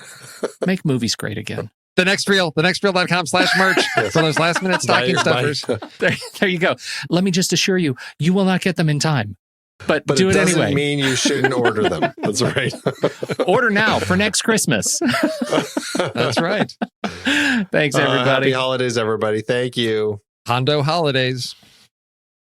Make movies great again. thenextreel.com/merch for those last minute stocking stuffers. There you go. Let me just assure you, you will not get them in time. But do it anyway. Doesn't mean you shouldn't order them. That's right. Order now for next Christmas. That's right. Thanks, everybody. Happy holidays, everybody. Thank you. Hondo holidays.